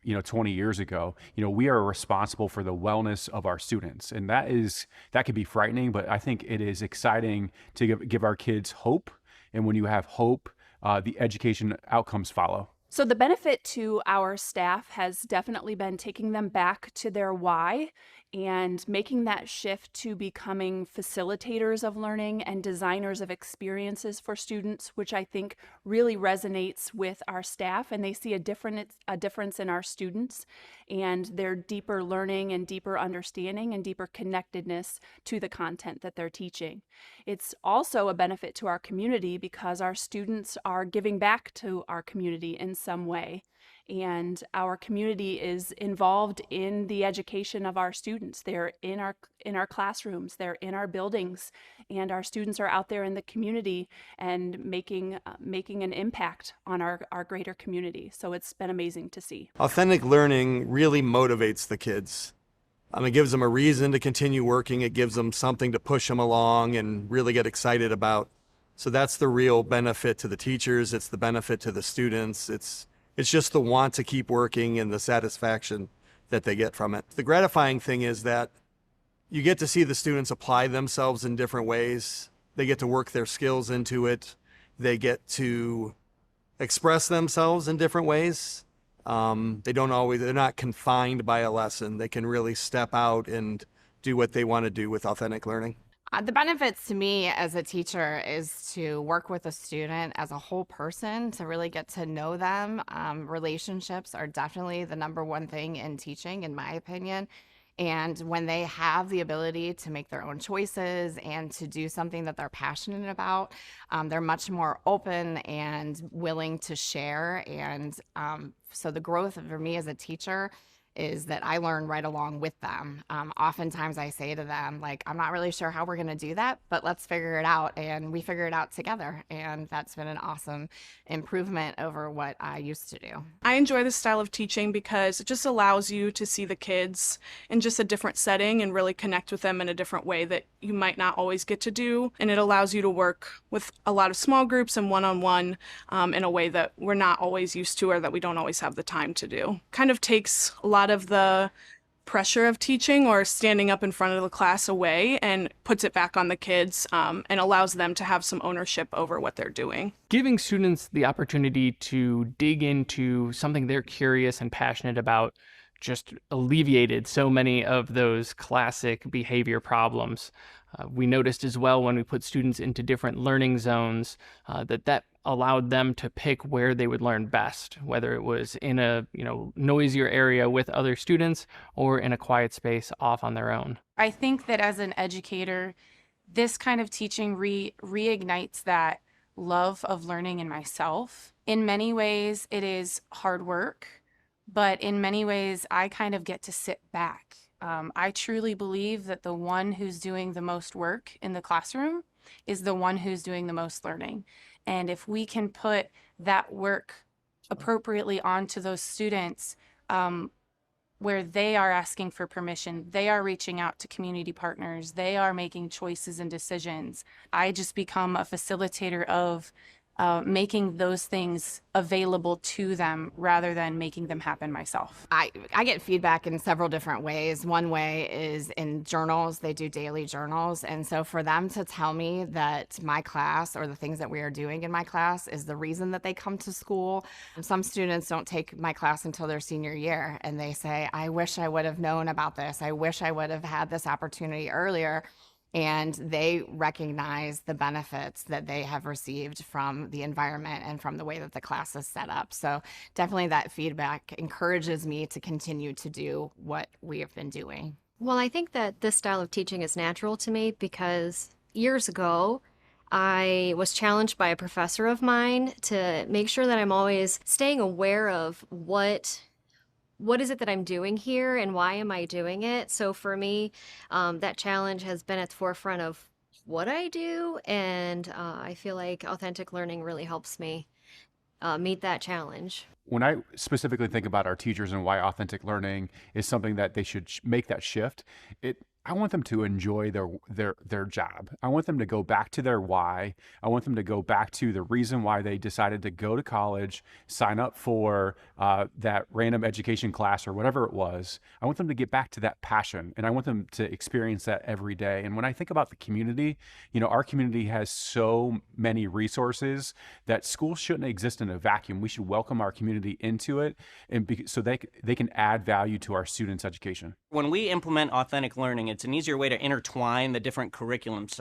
20 years ago. We are responsible for the wellness of our students, and that can be frightening, but I think it is exciting to give our kids hope. And when you have hope, the education outcomes follow. So the benefit to our staff has definitely been taking them back to their why and making that shift to becoming facilitators of learning and designers of experiences for students, which I think really resonates with our staff, and they see a difference in our students and their deeper learning and deeper understanding and deeper connectedness to the content that they're teaching. It's also a benefit to our community because our students are giving back to our community in some way. And our community is involved in the education of our students. They're in our classrooms, they're in our buildings, and our students are out there in the community and making an impact on our greater community. So it's been amazing to see. Authentic learning really motivates the kids. It gives them a reason to continue working. It gives them something to push them along and really get excited about. So that's the real benefit to the teachers. It's the benefit to the students. It's just the want to keep working and the satisfaction that they get from it. The gratifying thing is that you get to see the students apply themselves in different ways. They get to work their skills into it. They get to express themselves in different ways. They're not confined by a lesson. They can really step out and do what they want to do with authentic learning. The benefits to me as a teacher is to work with a student as a whole person, to really get to know them. Relationships are definitely the number one thing in teaching, in my opinion. And when they have the ability to make their own choices and to do something that they're passionate about, they're much more open and willing to share. And so the growth for me as a teacher is that I learn right along with them. Oftentimes I say to them, like, I'm not really sure how we're going to do that, but let's figure it out. And we figure it out together. And that's been an awesome improvement over what I used to do. I enjoy this style of teaching because it just allows you to see the kids in just a different setting and really connect with them in a different way that you might not always get to do. And it allows you to work with a lot of small groups and one-on-one in a way that we're not always used to or that we don't always have the time to do. Kind of takes a lot of the pressure of teaching or standing up in front of the class away and puts it back on the kids and allows them to have some ownership over what they're doing. Giving students the opportunity to dig into something they're curious and passionate about just alleviated so many of those classic behavior problems. We noticed as well when we put students into different learning zones that allowed them to pick where they would learn best, whether it was in a noisier area with other students or in a quiet space off on their own. I think that as an educator, this kind of teaching reignites that love of learning in myself. In many ways, it is hard work, but in many ways, I kind of get to sit back. I truly believe that the one who's doing the most work in the classroom is the one who's doing the most learning. And if we can put that work appropriately onto those students, where they are asking for permission, they are reaching out to community partners, they are making choices and decisions, I just become a facilitator of making those things available to them rather than making them happen myself. I get feedback in several different ways. One way is in journals. They do daily journals. And so for them to tell me that my class or the things that we are doing in my class is the reason that they come to school. Some students don't take my class until their senior year and they say, I wish I would have known about this. I wish I would have had this opportunity earlier. And they recognize the benefits that they have received from the environment and from the way that the class is set up. So definitely that feedback encourages me to continue to do what we have been doing. Well, I think that this style of teaching is natural to me because years ago, I was challenged by a professor of mine to make sure that I'm always staying aware of what is it that I'm doing here and why am I doing it? So for me, that challenge has been at the forefront of what I do. And I feel like authentic learning really helps me meet that challenge. When I specifically think about our teachers and why authentic learning is something that they should make that shift, I want them to enjoy their job. I want them to go back to their why. I want them to go back to the reason why they decided to go to college, sign up for that random education class or whatever it was. I want them to get back to that passion, and I want them to experience that every day. And when I think about the community, our community has so many resources that schools shouldn't exist in a vacuum. We should welcome our community into it, and so they can add value to our students' education. When we implement authentic learning, it's an easier way to intertwine the different curriculums.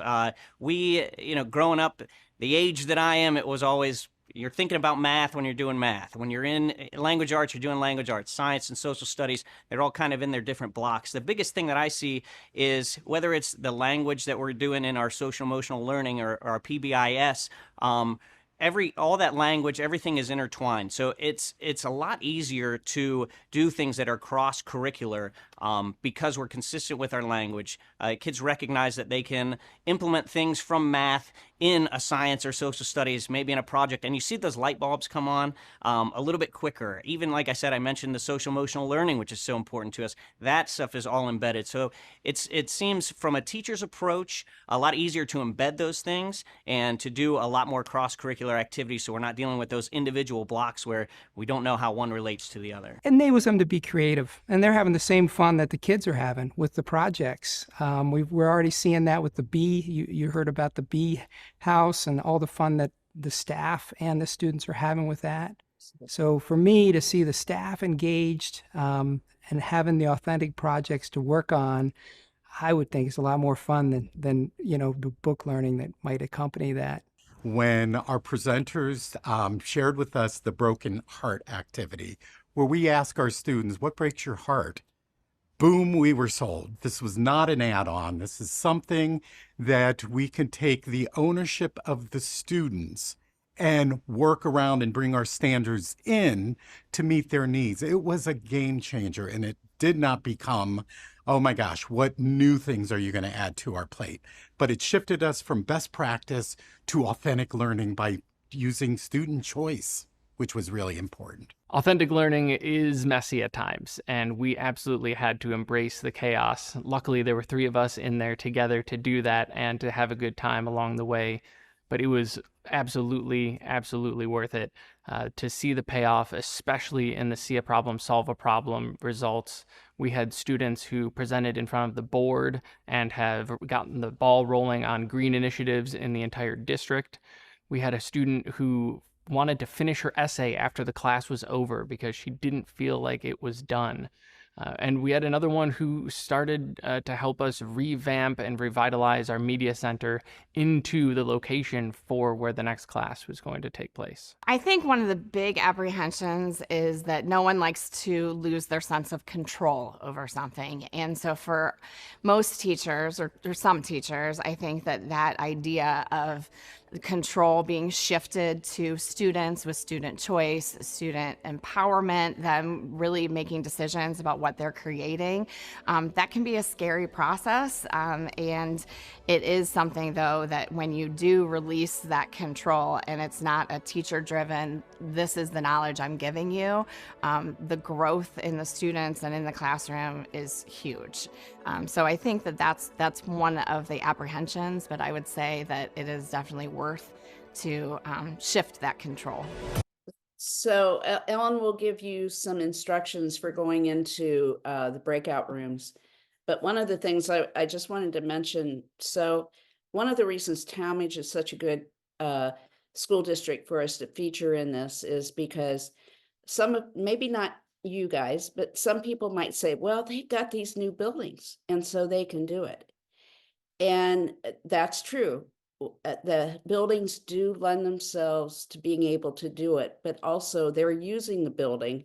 Growing up, the age that I am, it was always, you're thinking about math when you're doing math. When you're in language arts, you're doing language arts. Science and social studies, they're all kind of in their different blocks. The biggest thing that I see is whether it's the language that we're doing in our social emotional learning or our PBIS, all that language, everything is intertwined. So it's a lot easier to do things that are cross-curricular because we're consistent with our language. Kids recognize that they can implement things from math in a science or social studies, maybe in a project, and you see those light bulbs come on a little bit quicker. Even like I said, I mentioned the social emotional learning, which is so important to us. That stuff is all embedded. So it seems from a teacher's approach, a lot easier to embed those things and to do a lot more cross-curricular activities, so we're not dealing with those individual blocks where we don't know how one relates to the other. It enables them to be creative, and they're having the same fun fun that the kids are having with the projects. We're already seeing that with the bee. You heard about the bee house and all the fun that the staff and the students are having with that. So for me to see the staff engaged and having the authentic projects to work on, I would think it's a lot more fun than the book learning that might accompany that. When our presenters shared with us the Broken Heart activity, where we ask our students, what breaks your heart? Boom, we were sold. This was not an add-on. This is something that we can take the ownership of the students and work around and bring our standards in to meet their needs. It was a game changer, and it did not become, oh my gosh, what new things are you going to add to our plate? But it shifted us from best practice to authentic learning by using student choice, which was really important. Authentic learning is messy at times, and we absolutely had to embrace the chaos. Luckily, there were 3 of us in there together to do that and to have a good time along the way. But it was absolutely, absolutely worth it to see the payoff, especially in the see a problem, solve a problem results. We had students who presented in front of the board and have gotten the ball rolling on green initiatives in the entire district. We had a student who wanted to finish her essay after the class was over because she didn't feel like it was done. And we had another one who started to help us revamp and revitalize our media center into the location for where the next class was going to take place. I think one of the big apprehensions is that no one likes to lose their sense of control over something. And so for most teachers, or some teachers, I think that idea of control being shifted to students with student choice, student empowerment, them really making decisions about what they're creating, that can be a scary process. And it is something, though, that when you do release that control and it's not a teacher-driven, this is the knowledge I'm giving you, the growth in the students and in the classroom is huge. So I think that's one of the apprehensions, but I would say that it is definitely worth to shift that control. So Ellen will give you some instructions for going into the breakout rooms. But one of the things I just wanted to mention, so one of the reasons Tallmadge is such a good school district for us to feature in this is because maybe not you guys, but some people might say, well, they've got these new buildings and so they can do it. And that's true. The buildings do lend themselves to being able to do it, but also they're using the building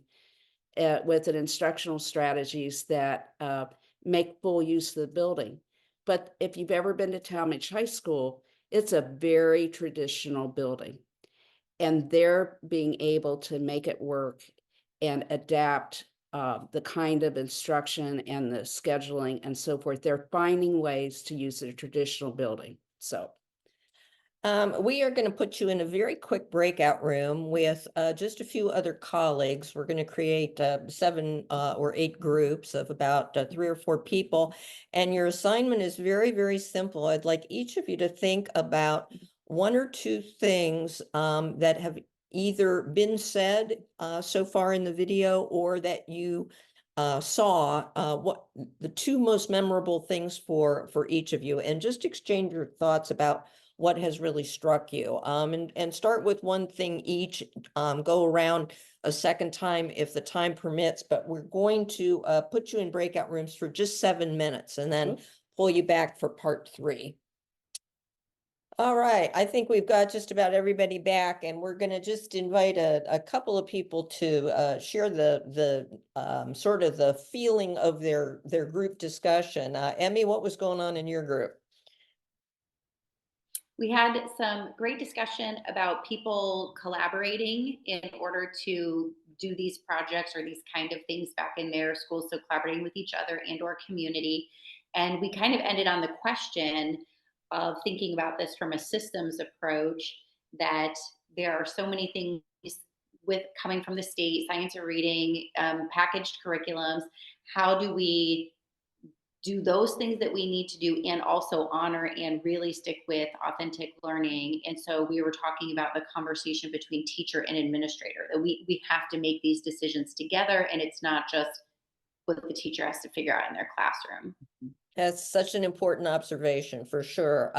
with an instructional strategies that make full use of the building. But if you've ever been to Tallmadge High School, it's a very traditional building, and they're being able to make it work and adapt the kind of instruction and the scheduling and so forth. They're finding ways to use the traditional building. So we are going to put you in a very quick breakout room with just a few other colleagues. We're going to create 7 or 8 groups of about 3 or 4 people. And your assignment is very, very simple. I'd like each of you to think about 1 or 2 things that have either been said so far in the video, or that you saw, what the 2 most memorable things for each of you, and just exchange your thoughts about what has really struck you, and start with 1 thing each, go around a second time if the time permits, but we're going to put you in breakout rooms for just 7 minutes and then pull you back for part 3. All right, I think we've got just about everybody back, and we're going to just invite a couple of people to share the sort of the feeling of their group discussion. Emmy, what was going on in your group? We had some great discussion about people collaborating in order to do these projects or these kind of things back in their schools, so collaborating with each other and or community. And we kind of ended on the question of thinking about this from a systems approach, that there are so many things with coming from the state, science or reading, packaged curriculums. How do we do those things that we need to do and also honor and really stick with authentic learning? And so we were talking about the conversation between teacher and administrator, that we have to make these decisions together, and it's not just what the teacher has to figure out in their classroom. That's such an important observation for sure.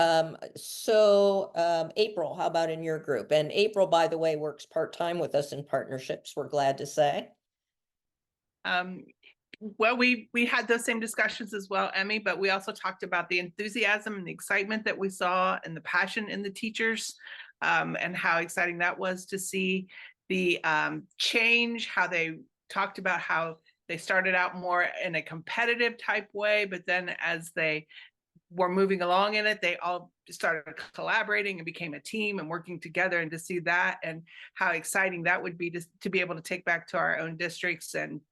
April, how about in your group? And April, by the way, works part-time with us in partnerships, we're glad to say. Well, we had those same discussions as well, Emmy, but we also talked about the enthusiasm and the excitement that we saw and the passion in the teachers, and how exciting that was to see the change, how they talked about how they started out more in a competitive type way, but then as they were moving along in it, they all started collaborating and became a team and working together, and to see that and how exciting that would be to be able to take back to our own districts and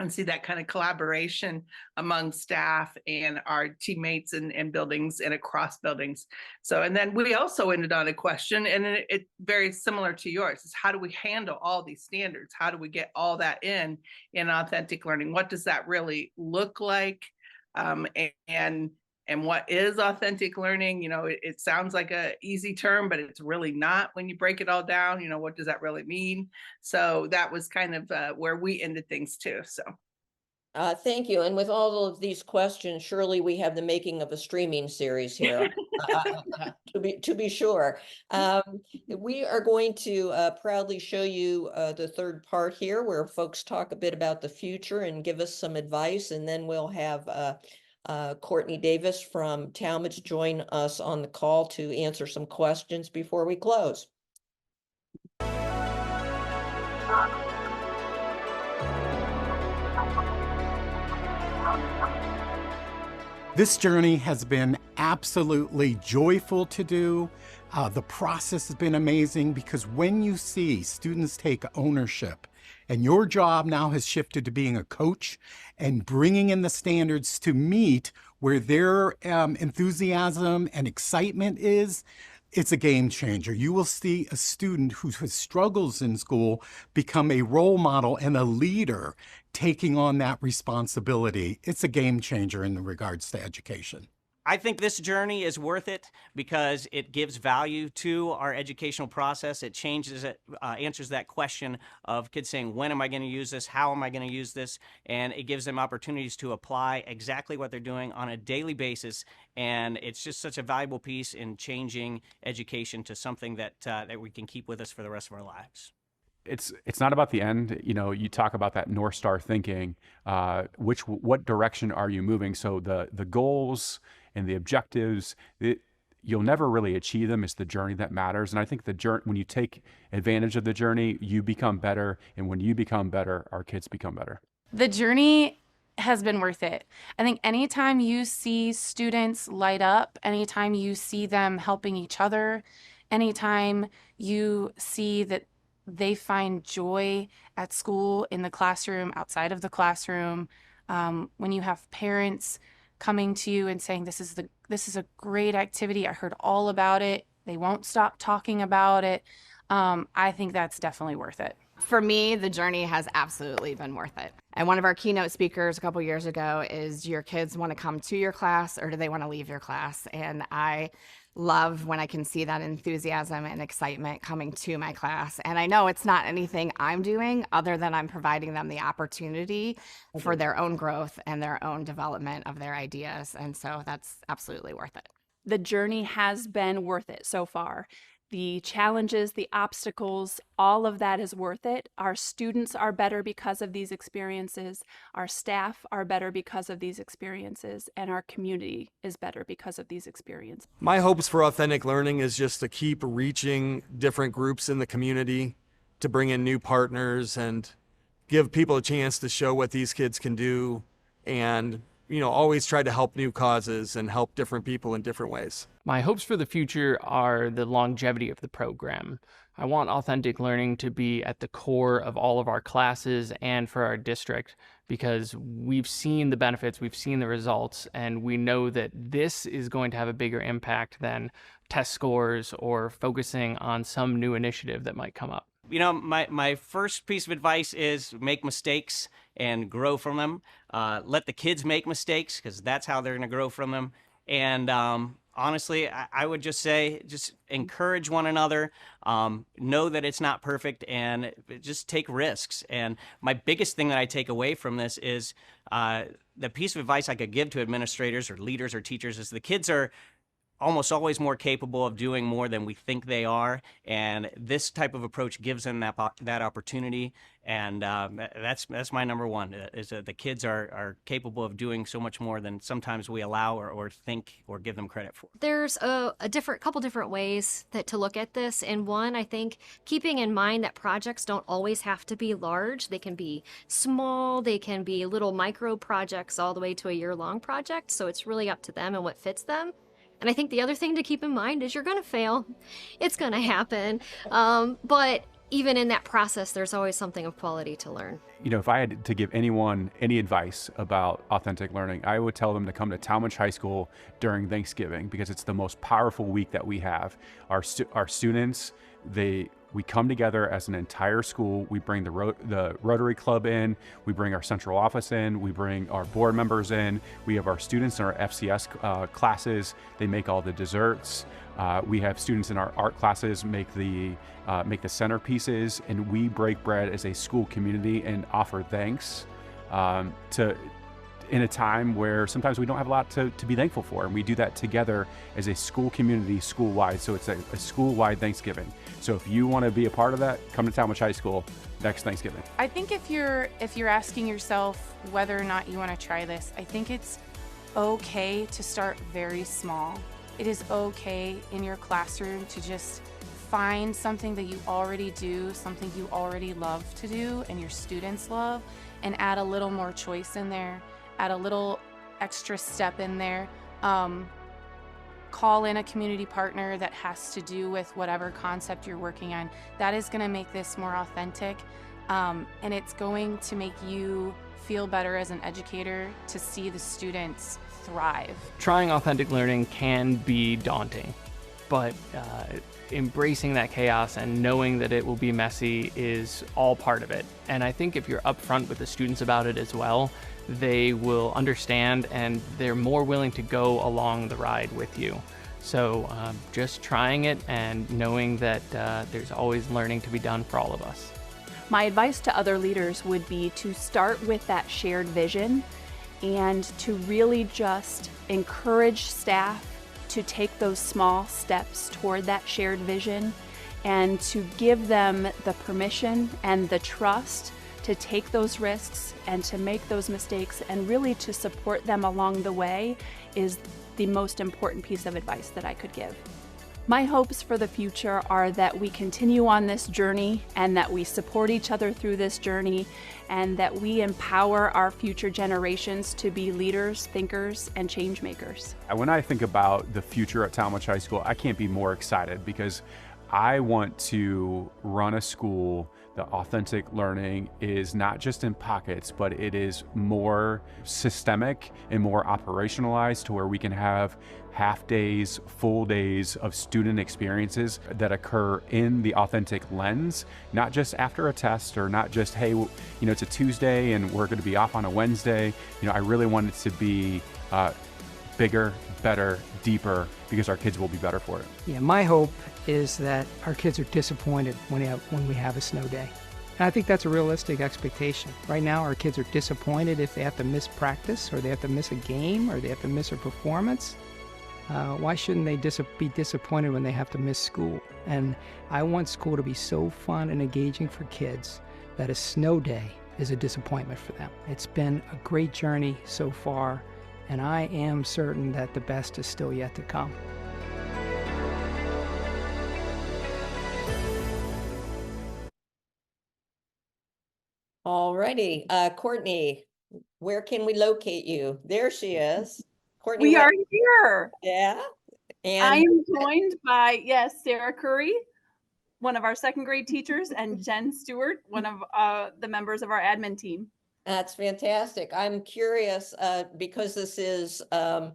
see that kind of collaboration among staff and our teammates and buildings and across buildings. So, and then we also ended on a question, and it very similar to yours, is how do we handle all these standards? How do we get all that in authentic learning? What does that really look like? And what is authentic learning? You know, it sounds like a easy term, but it's really not when you break it all down. You know, what does that really mean? So that was kind of where we ended things too. So. Thank you. And with all of these questions, surely we have the making of a streaming series here, to be sure. We are going to proudly show you the third part here, where folks talk a bit about the future and give us some advice, and then we'll have Courtney Davis from Tallmadge join us on the call to answer some questions before we close. This journey has been absolutely joyful to do. The process has been amazing, because when you see students take ownership, and your job now has shifted to being a coach and bringing in the standards to meet where their enthusiasm and excitement is, it's a game changer. You will see a student who has struggles in school become a role model and a leader taking on that responsibility. It's a game changer in regards to education. I think this journey is worth it because it gives value to our educational process. It changes it, answers that question of kids saying, when am I going to use this? How am I going to use this? And it gives them opportunities to apply exactly what they're doing on a daily basis. And it's just such a valuable piece in changing education to something that we can keep with us for the rest of our lives. It's not about the end. You know, you talk about that North Star thinking. What direction are you moving? So the goals and the objectives, you'll never really achieve them. It's the journey that matters. And I think when you take advantage of the journey, you become better. And when you become better, our kids become better. The journey has been worth it. I think anytime you see students light up, anytime you see them helping each other, anytime you see that they find joy at school, in the classroom, outside of the classroom, when you have parents coming to you and saying, this is a great activity, I heard all about it, they won't stop talking about it, I think that's definitely worth it. For me, the journey has absolutely been worth it. And one of our keynote speakers a couple years ago is, your kids want to come to your class, or do they want to leave your class? And I love when I can see that enthusiasm and excitement coming to my class. And I know it's not anything I'm doing other than I'm providing them the opportunity for their own growth and their own development of their ideas. And so that's absolutely worth it. The journey has been worth it so far. The challenges, the obstacles, all of that is worth it. Our students are better because of these experiences. Our staff are better because of these experiences. And our community is better because of these experiences. My hopes for authentic learning is just to keep reaching different groups in the community, to bring in new partners and give people a chance to show what these kids can do, and always try to help new causes and help different people in different ways. My hopes for the future are the longevity of the program. I want authentic learning to be at the core of all of our classes and for our district, because we've seen the benefits, we've seen the results, and we know that this is going to have a bigger impact than test scores or focusing on some new initiative that might come up. My first piece of advice is make mistakes and grow from them. Let the kids make mistakes, because that's how they're going to grow from them. And honestly, I would just say, just encourage one another, know that it's not perfect, and just take risks. And my biggest thing that I take away from this is the piece of advice I could give to administrators or leaders or teachers is the kids are almost always more capable of doing more than we think they are, and this type of approach gives them that opportunity. And that's my number one, is that the kids are capable of doing so much more than sometimes we allow or think or give them credit for. There's a couple different ways to look at this. And one, I think keeping in mind that projects don't always have to be large. They can be small, they can be little micro projects all the way to a year-long project. So it's really up to them and what fits them. And I think the other thing to keep in mind is you're going to fail. It's going to happen. But even in that process, there's always something of quality to learn. You know, if I had to give anyone any advice about authentic learning, I would tell them to come to Tallmadge High School during Thanksgiving, because it's the most powerful week that we have. Our students, we come together as an entire school. We bring the Rotary Club in, we bring our central office in, we bring our board members in, we have our students in our FCS classes. They make all the desserts. We have students in our art classes make the centerpieces, and we break bread as a school community and offer thanks in a time where sometimes we don't have a lot to be thankful for. And we do that together as a school community, school-wide. So it's a school-wide Thanksgiving. So if you want to be a part of that, come to Tallmadge High School next Thanksgiving. I think if you're asking yourself whether or not you want to try this, I think it's okay to start very small. It is okay in your classroom to just find something that you already do, something you already love to do and your students love, and add a little more choice in there, add a little extra step in there. Call in a community partner that has to do with whatever concept you're working on. That is going to make this more authentic, and it's going to make you feel better as an educator to see the students thrive. Trying authentic learning can be daunting, but embracing that chaos and knowing that it will be messy is all part of it. And I think if you're upfront with the students about it as well, they will understand and they're more willing to go along the ride with you. So just trying it and knowing that there's always learning to be done for all of us. My advice to other leaders would be to start with that shared vision and to really just encourage staff to take those small steps toward that shared vision, and to give them the permission and the trust to take those risks and to make those mistakes, and really to support them along the way is the most important piece of advice that I could give. My hopes for the future are that we continue on this journey and that we support each other through this journey, and that we empower our future generations to be leaders, thinkers, and change makers. When I think about the future at Tallmadge High School, I can't be more excited, because I want to run a school that authentic learning is not just in pockets, but it is more systemic and more operationalized, to where we can have half days, full days of student experiences that occur in the authentic lens, not just after a test, or not just, hey, you know, it's a Tuesday and we're going to be off on a Wednesday. You know, I really want it to be bigger, better, deeper, because our kids will be better for it. Yeah, my hope is that our kids are disappointed when we have a snow day. And I think that's a realistic expectation. Right now, our kids are disappointed if they have to miss practice, or they have to miss a game, or they have to miss a performance. Why shouldn't they be disappointed when they have to miss school? And I want school to be so fun and engaging for kids that a snow day is a disappointment for them. It's been a great journey so far, and I am certain that the best is still yet to come. All righty. Courtney, where can we locate you? There she is. Courtney, We are here. Yeah. And I am joined by, yes, Sarah Curry, one of our second grade teachers, and Jen Stewart, one of the members of our admin team. that's fantastic. I'm curious, because this is a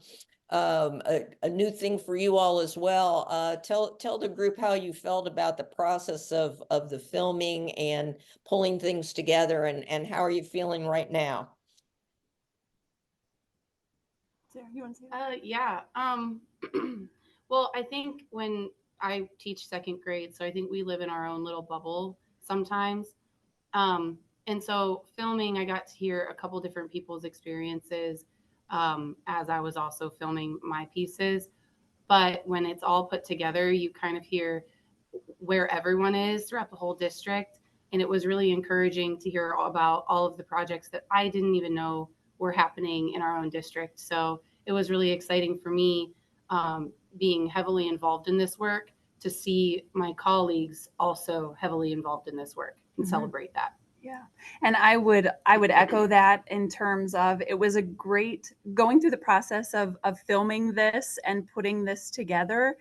new thing for you all as well. Tell the group how you felt about the process of the filming and pulling things together, and how are you feeling right now? Sarah, you want to say? Yeah. Well, I think when I teach second grade, so I think we live in our own little bubble sometimes. And so filming, I got to hear a couple different people's experiences as I was also filming my pieces. But when it's all put together, you kind of hear where everyone is throughout the whole district. And it was really encouraging to hear about all of the projects that I didn't even know were happening in our own district. So it was really exciting for me, being heavily involved in this work, to see my colleagues also heavily involved in this work and celebrate that. Yeah. And I would echo that in terms of, it was a great going through the process of filming this and putting this together,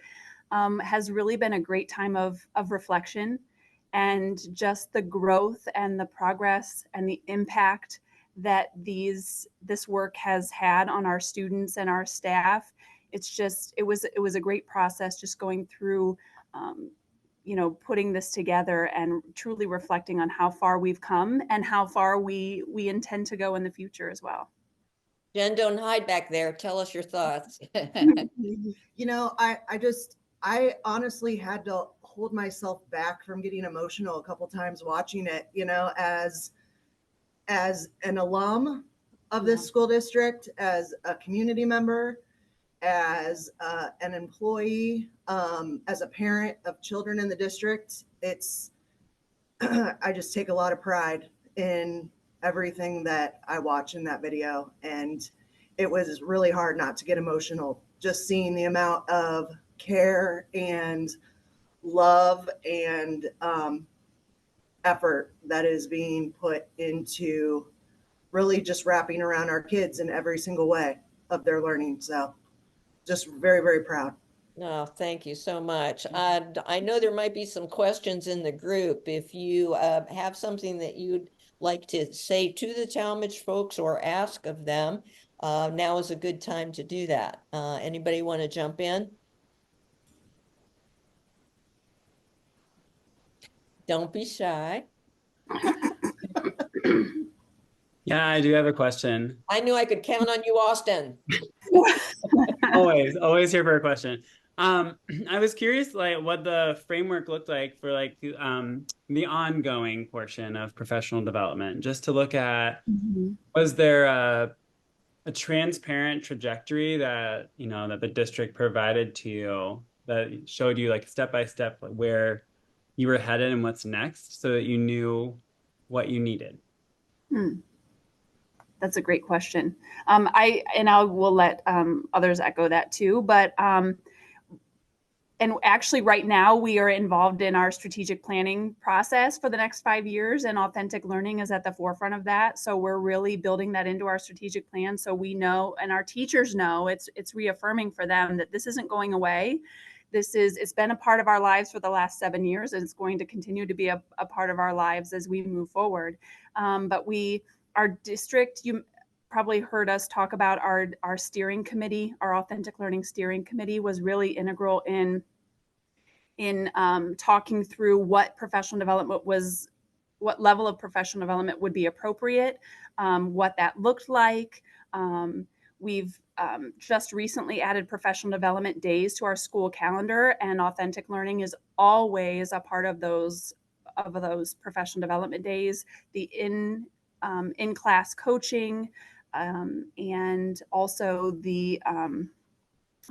has really been a great time of reflection, and just the growth and the progress and the impact that this work has had on our students and our staff. It's just, it was a great process, just going through, putting this together and truly reflecting on how far we've come and how far we intend to go in the future as well. Jen, don't hide back there. Tell us your thoughts. I honestly had to hold myself back from getting emotional a couple times watching it, as an alum of this school district, as a community member, as an employee, as a parent of children in the district. I just take a lot of pride in everything that I watch in that video. And it was really hard not to get emotional, just seeing the amount of care and love and effort that is being put into really just wrapping around our kids in every single way of their learning. So just very, very proud. No, thank you so much. I know there might be some questions in the group. If you have something that you'd like to say to the Tallmadge folks or ask of them, now is a good time to do that. Anybody want to jump in? Don't be shy. Yeah, I do have a question. I knew I could count on you, Austin. Always here for a question. I was curious, like, what the framework looked like for the ongoing portion of professional development, just to look at, was there a transparent trajectory that, that the district provided to you that showed you, like, step by step where you were headed and what's next, so that you knew what you needed? That's a great question. I will let others echo that too. But and actually, right now we are involved in our strategic planning process for the next 5 years, and authentic learning is at the forefront of that. So we're really building that into our strategic plan, so we know, and our teachers know, it's reaffirming for them that this isn't going away. It's been a part of our lives for the last 7 years, and it's going to continue to be a part of our lives as we move forward. But our district, you probably heard us talk about our steering committee. Our authentic learning steering committee was really integral in talking through what level of professional development would be appropriate, what that looked like. We've just recently added professional development days to our school calendar, and authentic learning is always a part of those professional development days. The in-class coaching, and also the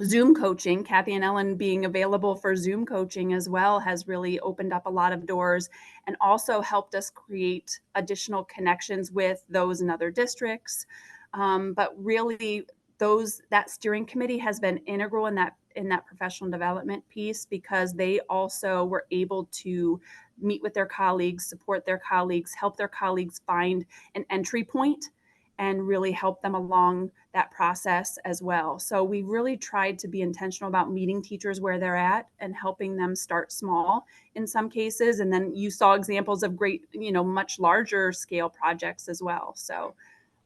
Zoom coaching. Kathy and Ellen being available for Zoom coaching as well has really opened up a lot of doors, and also helped us create additional connections with those in other districts. But really, that steering committee has been integral in that professional development piece, because they also were able to meet with their colleagues, support their colleagues, help their colleagues find an entry point, and really help them along that process as well. So we really tried to be intentional about meeting teachers where they're at and helping them start small in some cases. And then you saw examples of great, much larger scale projects as well. So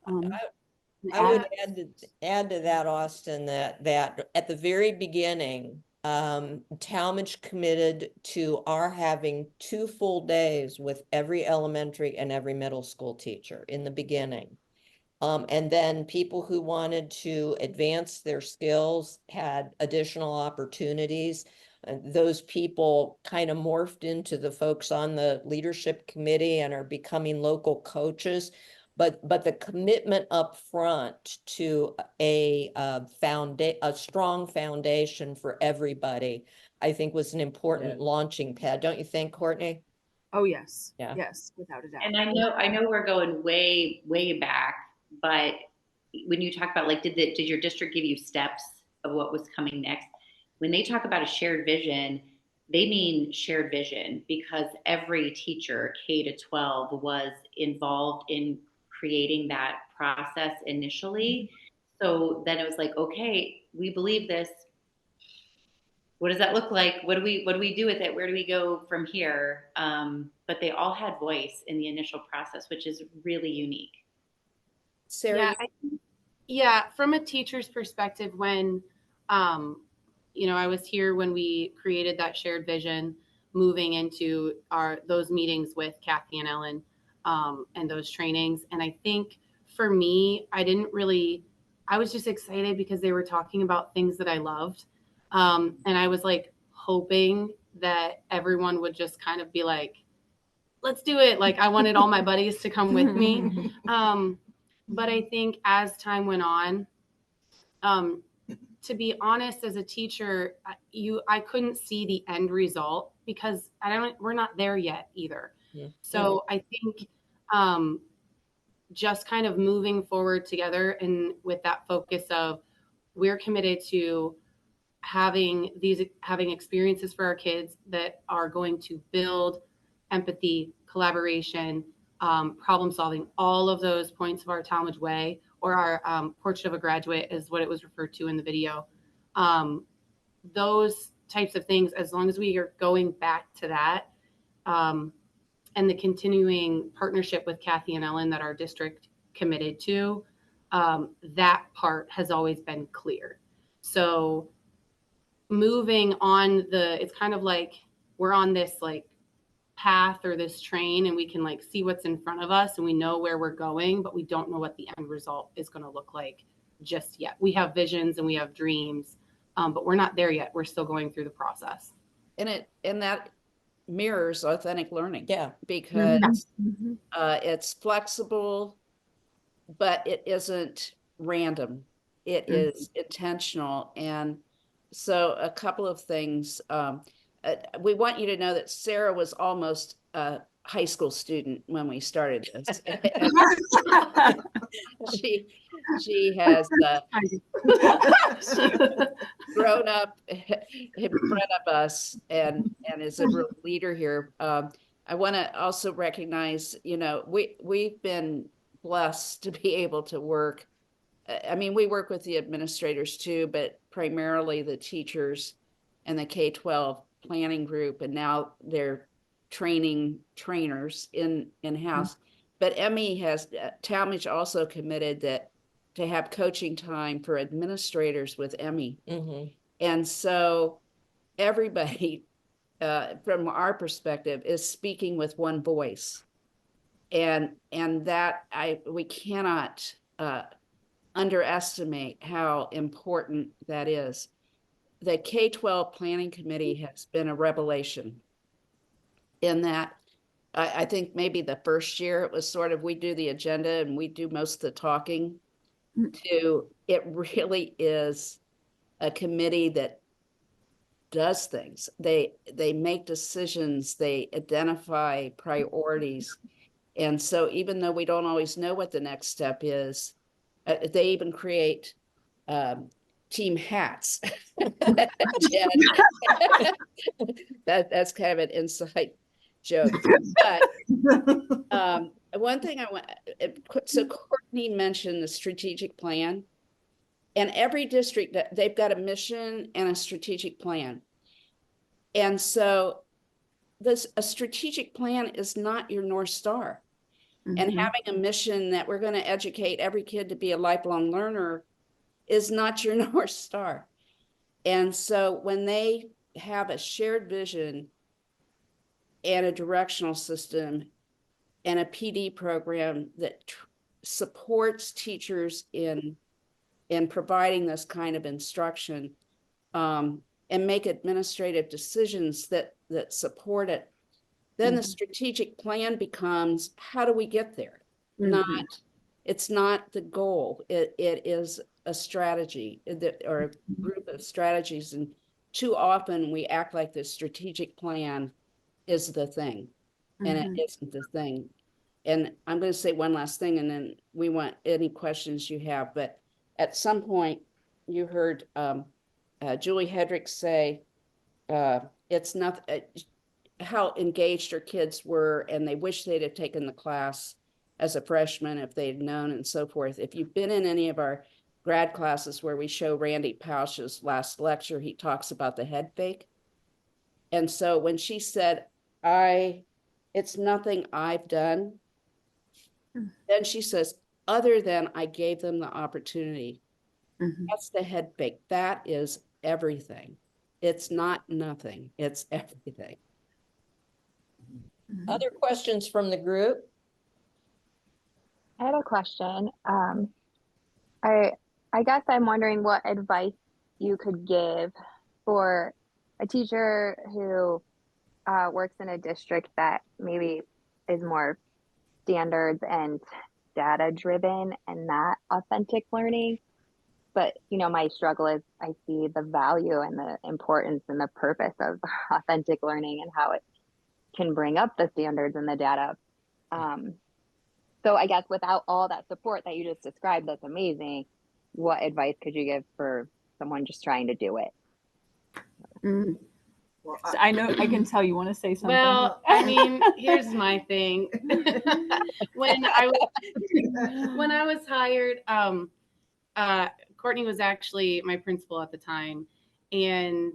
I would add to that, Austin, that at the very beginning, Tallmadge committed to our having 2 full days with every elementary and every middle school teacher in the beginning. And then people who wanted to advance their skills had additional opportunities. And those people kind of morphed into the folks on the leadership committee and are becoming local coaches. But the commitment up front to a strong foundation for everybody, I think, was an important launching pad. Don't you think, Courtney? Oh, yes. Yeah. Yes, without a doubt. And I know we're going way, way back, but when you talk about like, did your district give you steps of what was coming next? When they talk about a shared vision, they mean shared vision because every teacher, K to 12, was involved in creating that process initially. So then it was like, okay, we believe this. What does that look like? What do we do with it? Where do we go from here? But they all had voice in the initial process, which is really unique. Sarah, Yeah, from a teacher's perspective, when I was here when we created that shared vision, moving into those meetings with Kathy and Ellen, and those trainings. And I think for me, I was just excited because they were talking about things that I loved. And I was like hoping that everyone would just kind of be like, let's do it. Like I wanted all my buddies to come with me. But I think as time went on, to be honest, as a teacher, I couldn't see the end result because we're not there yet either. Yeah. So I think just kind of moving forward together and with that focus of we're committed to having experiences for our kids that are going to build empathy, collaboration, problem solving, all of those points of our Tallmadge Way, or our Portrait of a Graduate is what it was referred to in the video. Those types of things, as long as we are going back to that, and the continuing partnership with Kathy and Ellen that our district committed to, that part has always been clear. So moving on it's kind of like we're on this like path or this train and we can like see what's in front of us and we know where we're going, but we don't know what the end result is going to look like just yet. We have visions and we have dreams, but we're not there yet. We're still going through the process. And that mirrors authentic learning. Yeah. Because it's flexible, but it isn't random. It is intentional. And so a couple of things. We want you to know that Sarah was almost a high school student when we started this. she has grown up in front of us and is a real leader here. I want to also recognize, we've been blessed to be able to work. I mean, we work with the administrators too, but primarily the teachers and the K-12 planning group, and now they're training trainers in-house. But Tallmadge also committed to have coaching time for administrators with Emmy. And so everybody, from our perspective, is speaking with one voice. And that we cannot underestimate how important that is. The K-12 Planning Committee has been a revelation in that I think maybe the first year it was sort of we do the agenda and we do most of the talking. It really is a committee that does things. They make decisions, they identify priorities. And so even though we don't always know what the next step is, they even create team hats. That's kind of an inside joke. But one thing so Courtney mentioned the strategic plan, and every district, they've got a mission and a strategic plan. And so a strategic plan is not your North Star. And having a mission that we're going to educate every kid to be a lifelong learner is not your North Star. And so when they have a shared vision and a directional system and a PD program that supports teachers in providing this kind of instruction, and make administrative decisions that support it, then the strategic plan becomes, how do we get there? It's not the goal. It is a strategy or a group of strategies. And too often we act like the strategic plan is the thing, and it isn't the thing. And I'm going to say one last thing, and then we want any questions you have. But at some point, you heard Julie Hedrick say it's not how engaged her kids were, and they wish they'd have taken the class as a freshman if they'd known, and so forth. If you've been in any of our grad classes where we show Randy Pausch's last lecture, he talks about the head fake. And so when she said, it's nothing I've done, then she says, other than I gave them the opportunity. That's the head fake. That is everything. It's not nothing. It's everything. Other questions from the group? I had a question. I guess I'm wondering what advice you could give for a teacher who works in a district that maybe is more standards and data driven and not authentic learning. But, you know, my struggle is I see the value and the importance and the purpose of authentic learning and how it can bring up the standards and the data. So I guess without all that support that you just described, that's amazing. What advice could you give for someone just trying to do it? Well, I know I can tell you want to say something. Well, I mean, here's my thing. when I was hired, Courtney was actually my principal at the time, and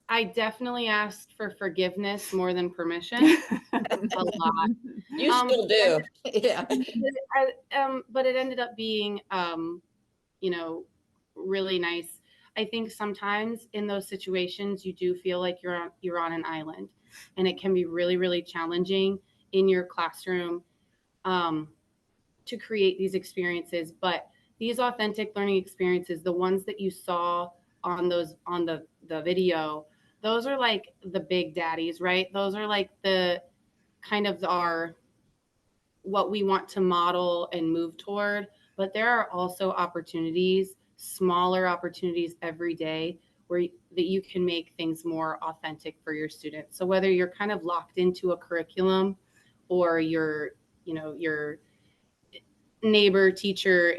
I definitely asked for forgiveness more than permission. A lot. You still do. Yeah. But it ended up being, you know, really nice. I think sometimes in those situations, you do feel like you're on an island, and it can be really, really challenging in your classroom to create these experiences. But these authentic learning experiences, the ones that you saw on the video, those are like the big daddies, right? Those are like the kind of what we want to model and move toward. But there are also opportunities, smaller opportunities every day that you can make things more authentic for your students. So whether you're kind of locked into a curriculum, or your neighbor teacher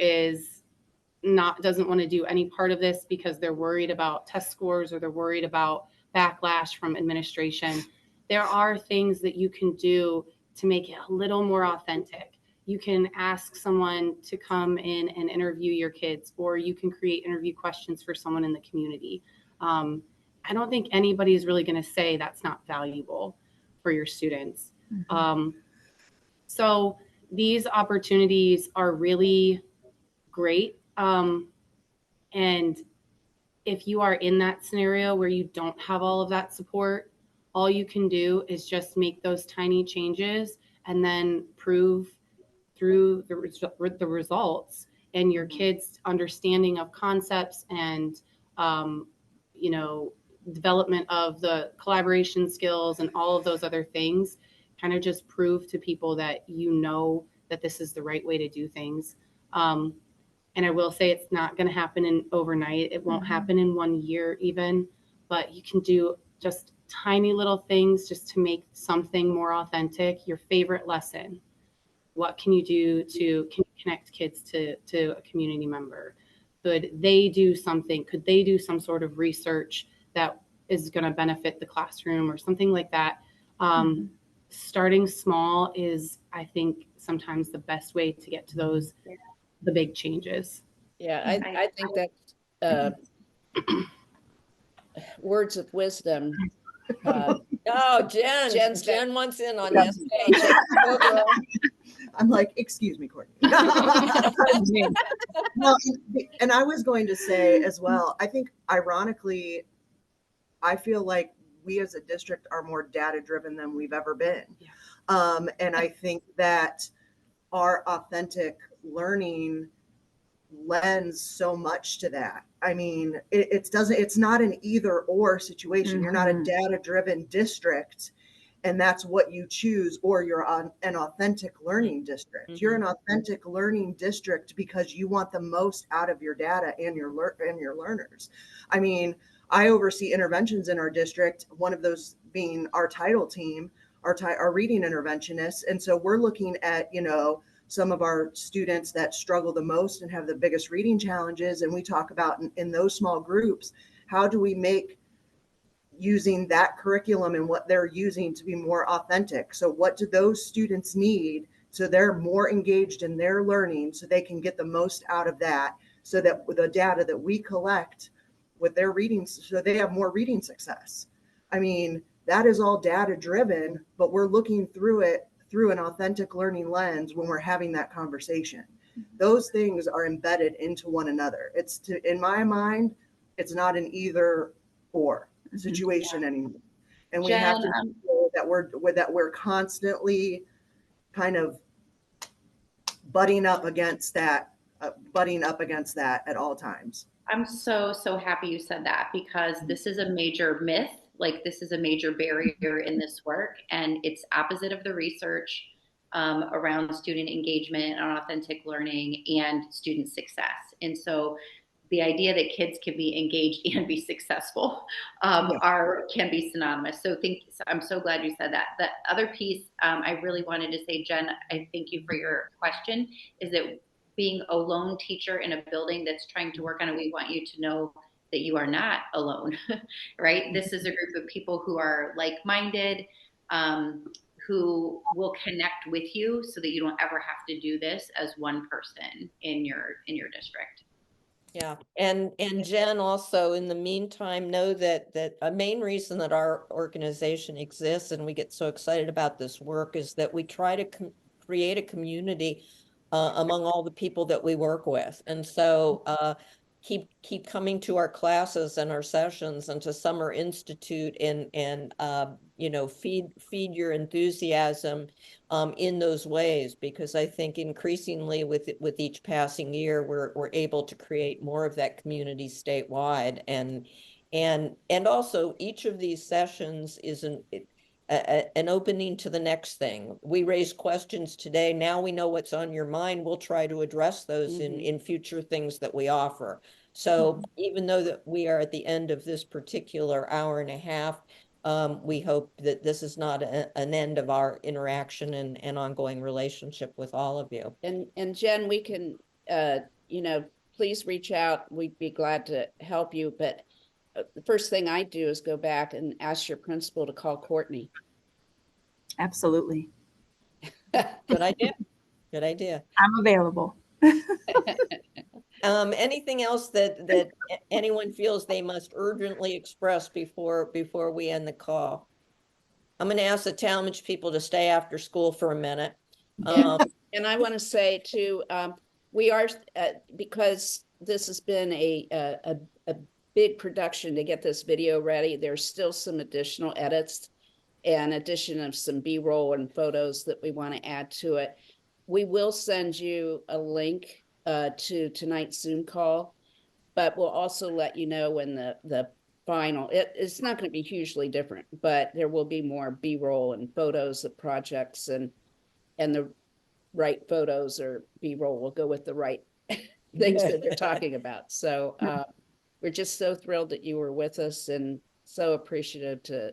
doesn't want to do any part of this because they're worried about test scores, or they're worried about backlash from administration, there are things that you can do to make it a little more authentic. You can ask someone to come in and interview your kids, or you can create interview questions for someone in the community. I don't think anybody is really going to say that's not valuable for your students. So these opportunities are really great. And if you are in that scenario where you don't have all of that support, all you can do is just make those tiny changes and then prove through the results and your kids' understanding of concepts and development of the collaboration skills and all of those other things, kind of just prove to people that that this is the right way to do things. And I will say it's not going to happen overnight. It won't happen in 1 year even, but you can do just tiny little things just to make something more authentic. Your favorite lesson. What can you do to connect kids to a community member? Could they do something? Could they do some sort of research that is going to benefit the classroom or something like that? Starting small is, I think, sometimes the best way to get to the big changes. Yeah, I think that's words of wisdom. Jen wants in on this. I'm like, excuse me, Courtney. Well, and I was going to say as well, I think ironically, I feel like we as a district are more data driven than we've ever been. And I think that our authentic learning lends so much to that. I mean, it's not an either or situation. You're not a data driven district and that's what you choose, or you're on an authentic learning district. You're an authentic learning district because you want the most out of your data and your learners. I mean, I oversee interventions in our district, one of those being our title team, our reading interventionists. And so we're looking at, some of our students that struggle the most and have the biggest reading challenges. And we talk about in those small groups, how do we make using that curriculum and what they're using to be more authentic? So what do those students need so they're more engaged in their learning so they can get the most out of that, so that with the data that we collect with their reading, so they have more reading success. I mean, that is all data driven, but we're looking through it through an authentic learning lens when we're having that conversation. Those things are embedded into one another. In my mind, it's not an either or situation anymore. And we have to make sure that we're constantly kind of butting up against that at all times. I'm so happy you said that, because this is a major myth. Like, this is a major barrier in this work, and it's opposite of the research around student engagement and authentic learning and student success. And so the idea that kids can be engaged and be successful can be synonymous. So I'm so glad you said that. The other piece I really wanted to say, Jen, I thank you for your question, is that being a lone teacher in a building that's trying to work on it, we want you to know that you are not alone, right? This is a group of people who are like-minded, who will connect with you so that you don't ever have to do this as one person in your district. Yeah, and Jen, also in the meantime, know that a main reason that our organization exists and we get so excited about this work is that we try to create a community among all the people that we work with. And so keep coming to our classes and our sessions and to Summer Institute, and feed your enthusiasm in those ways, because I think increasingly with each passing year we're able to create more of that community statewide, and also each of these sessions is an opening to the next thing. We raised questions today. Now we know what's on your mind. We'll try to address those in future things that we offer. So even though that we are at the end of this particular hour and a half, we hope that this is not an end of our interaction and ongoing relationship with all of you. And Jen, we can, please reach out. We'd be glad to help you. But the first thing I do is go back and ask your principal to call Courtney. Absolutely. Good idea. Good idea. I'm available. Anything else that anyone feels they must urgently express before we end the call? I'm going to ask the Tallmadge people to stay after school for a minute. And I want to say too, we are, because this has been a big production to get this video ready, there's still some additional edits and addition of some B-roll and photos that we want to add to it. We will send you a link to tonight's Zoom call, but we'll also let you know when the final, it's not going to be hugely different, but there will be more B-roll and photos of projects, and the right photos or B-roll will go with the right things that they're talking about. So we're just so thrilled that you were with us, and so appreciative to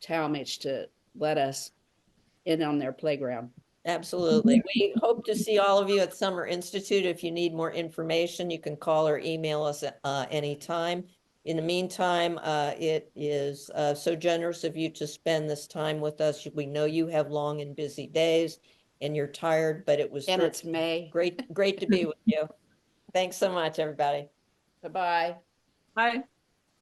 Tallmadge to let us in on their playground. Absolutely. We hope to see all of you at Summer Institute. If you need more information, you can call or email us anytime. In the meantime, it is so generous of you to spend this time with us. We know you have long and busy days and you're tired, but it was it's May. Great to be with you. Thanks so much, everybody. Bye-bye. Bye.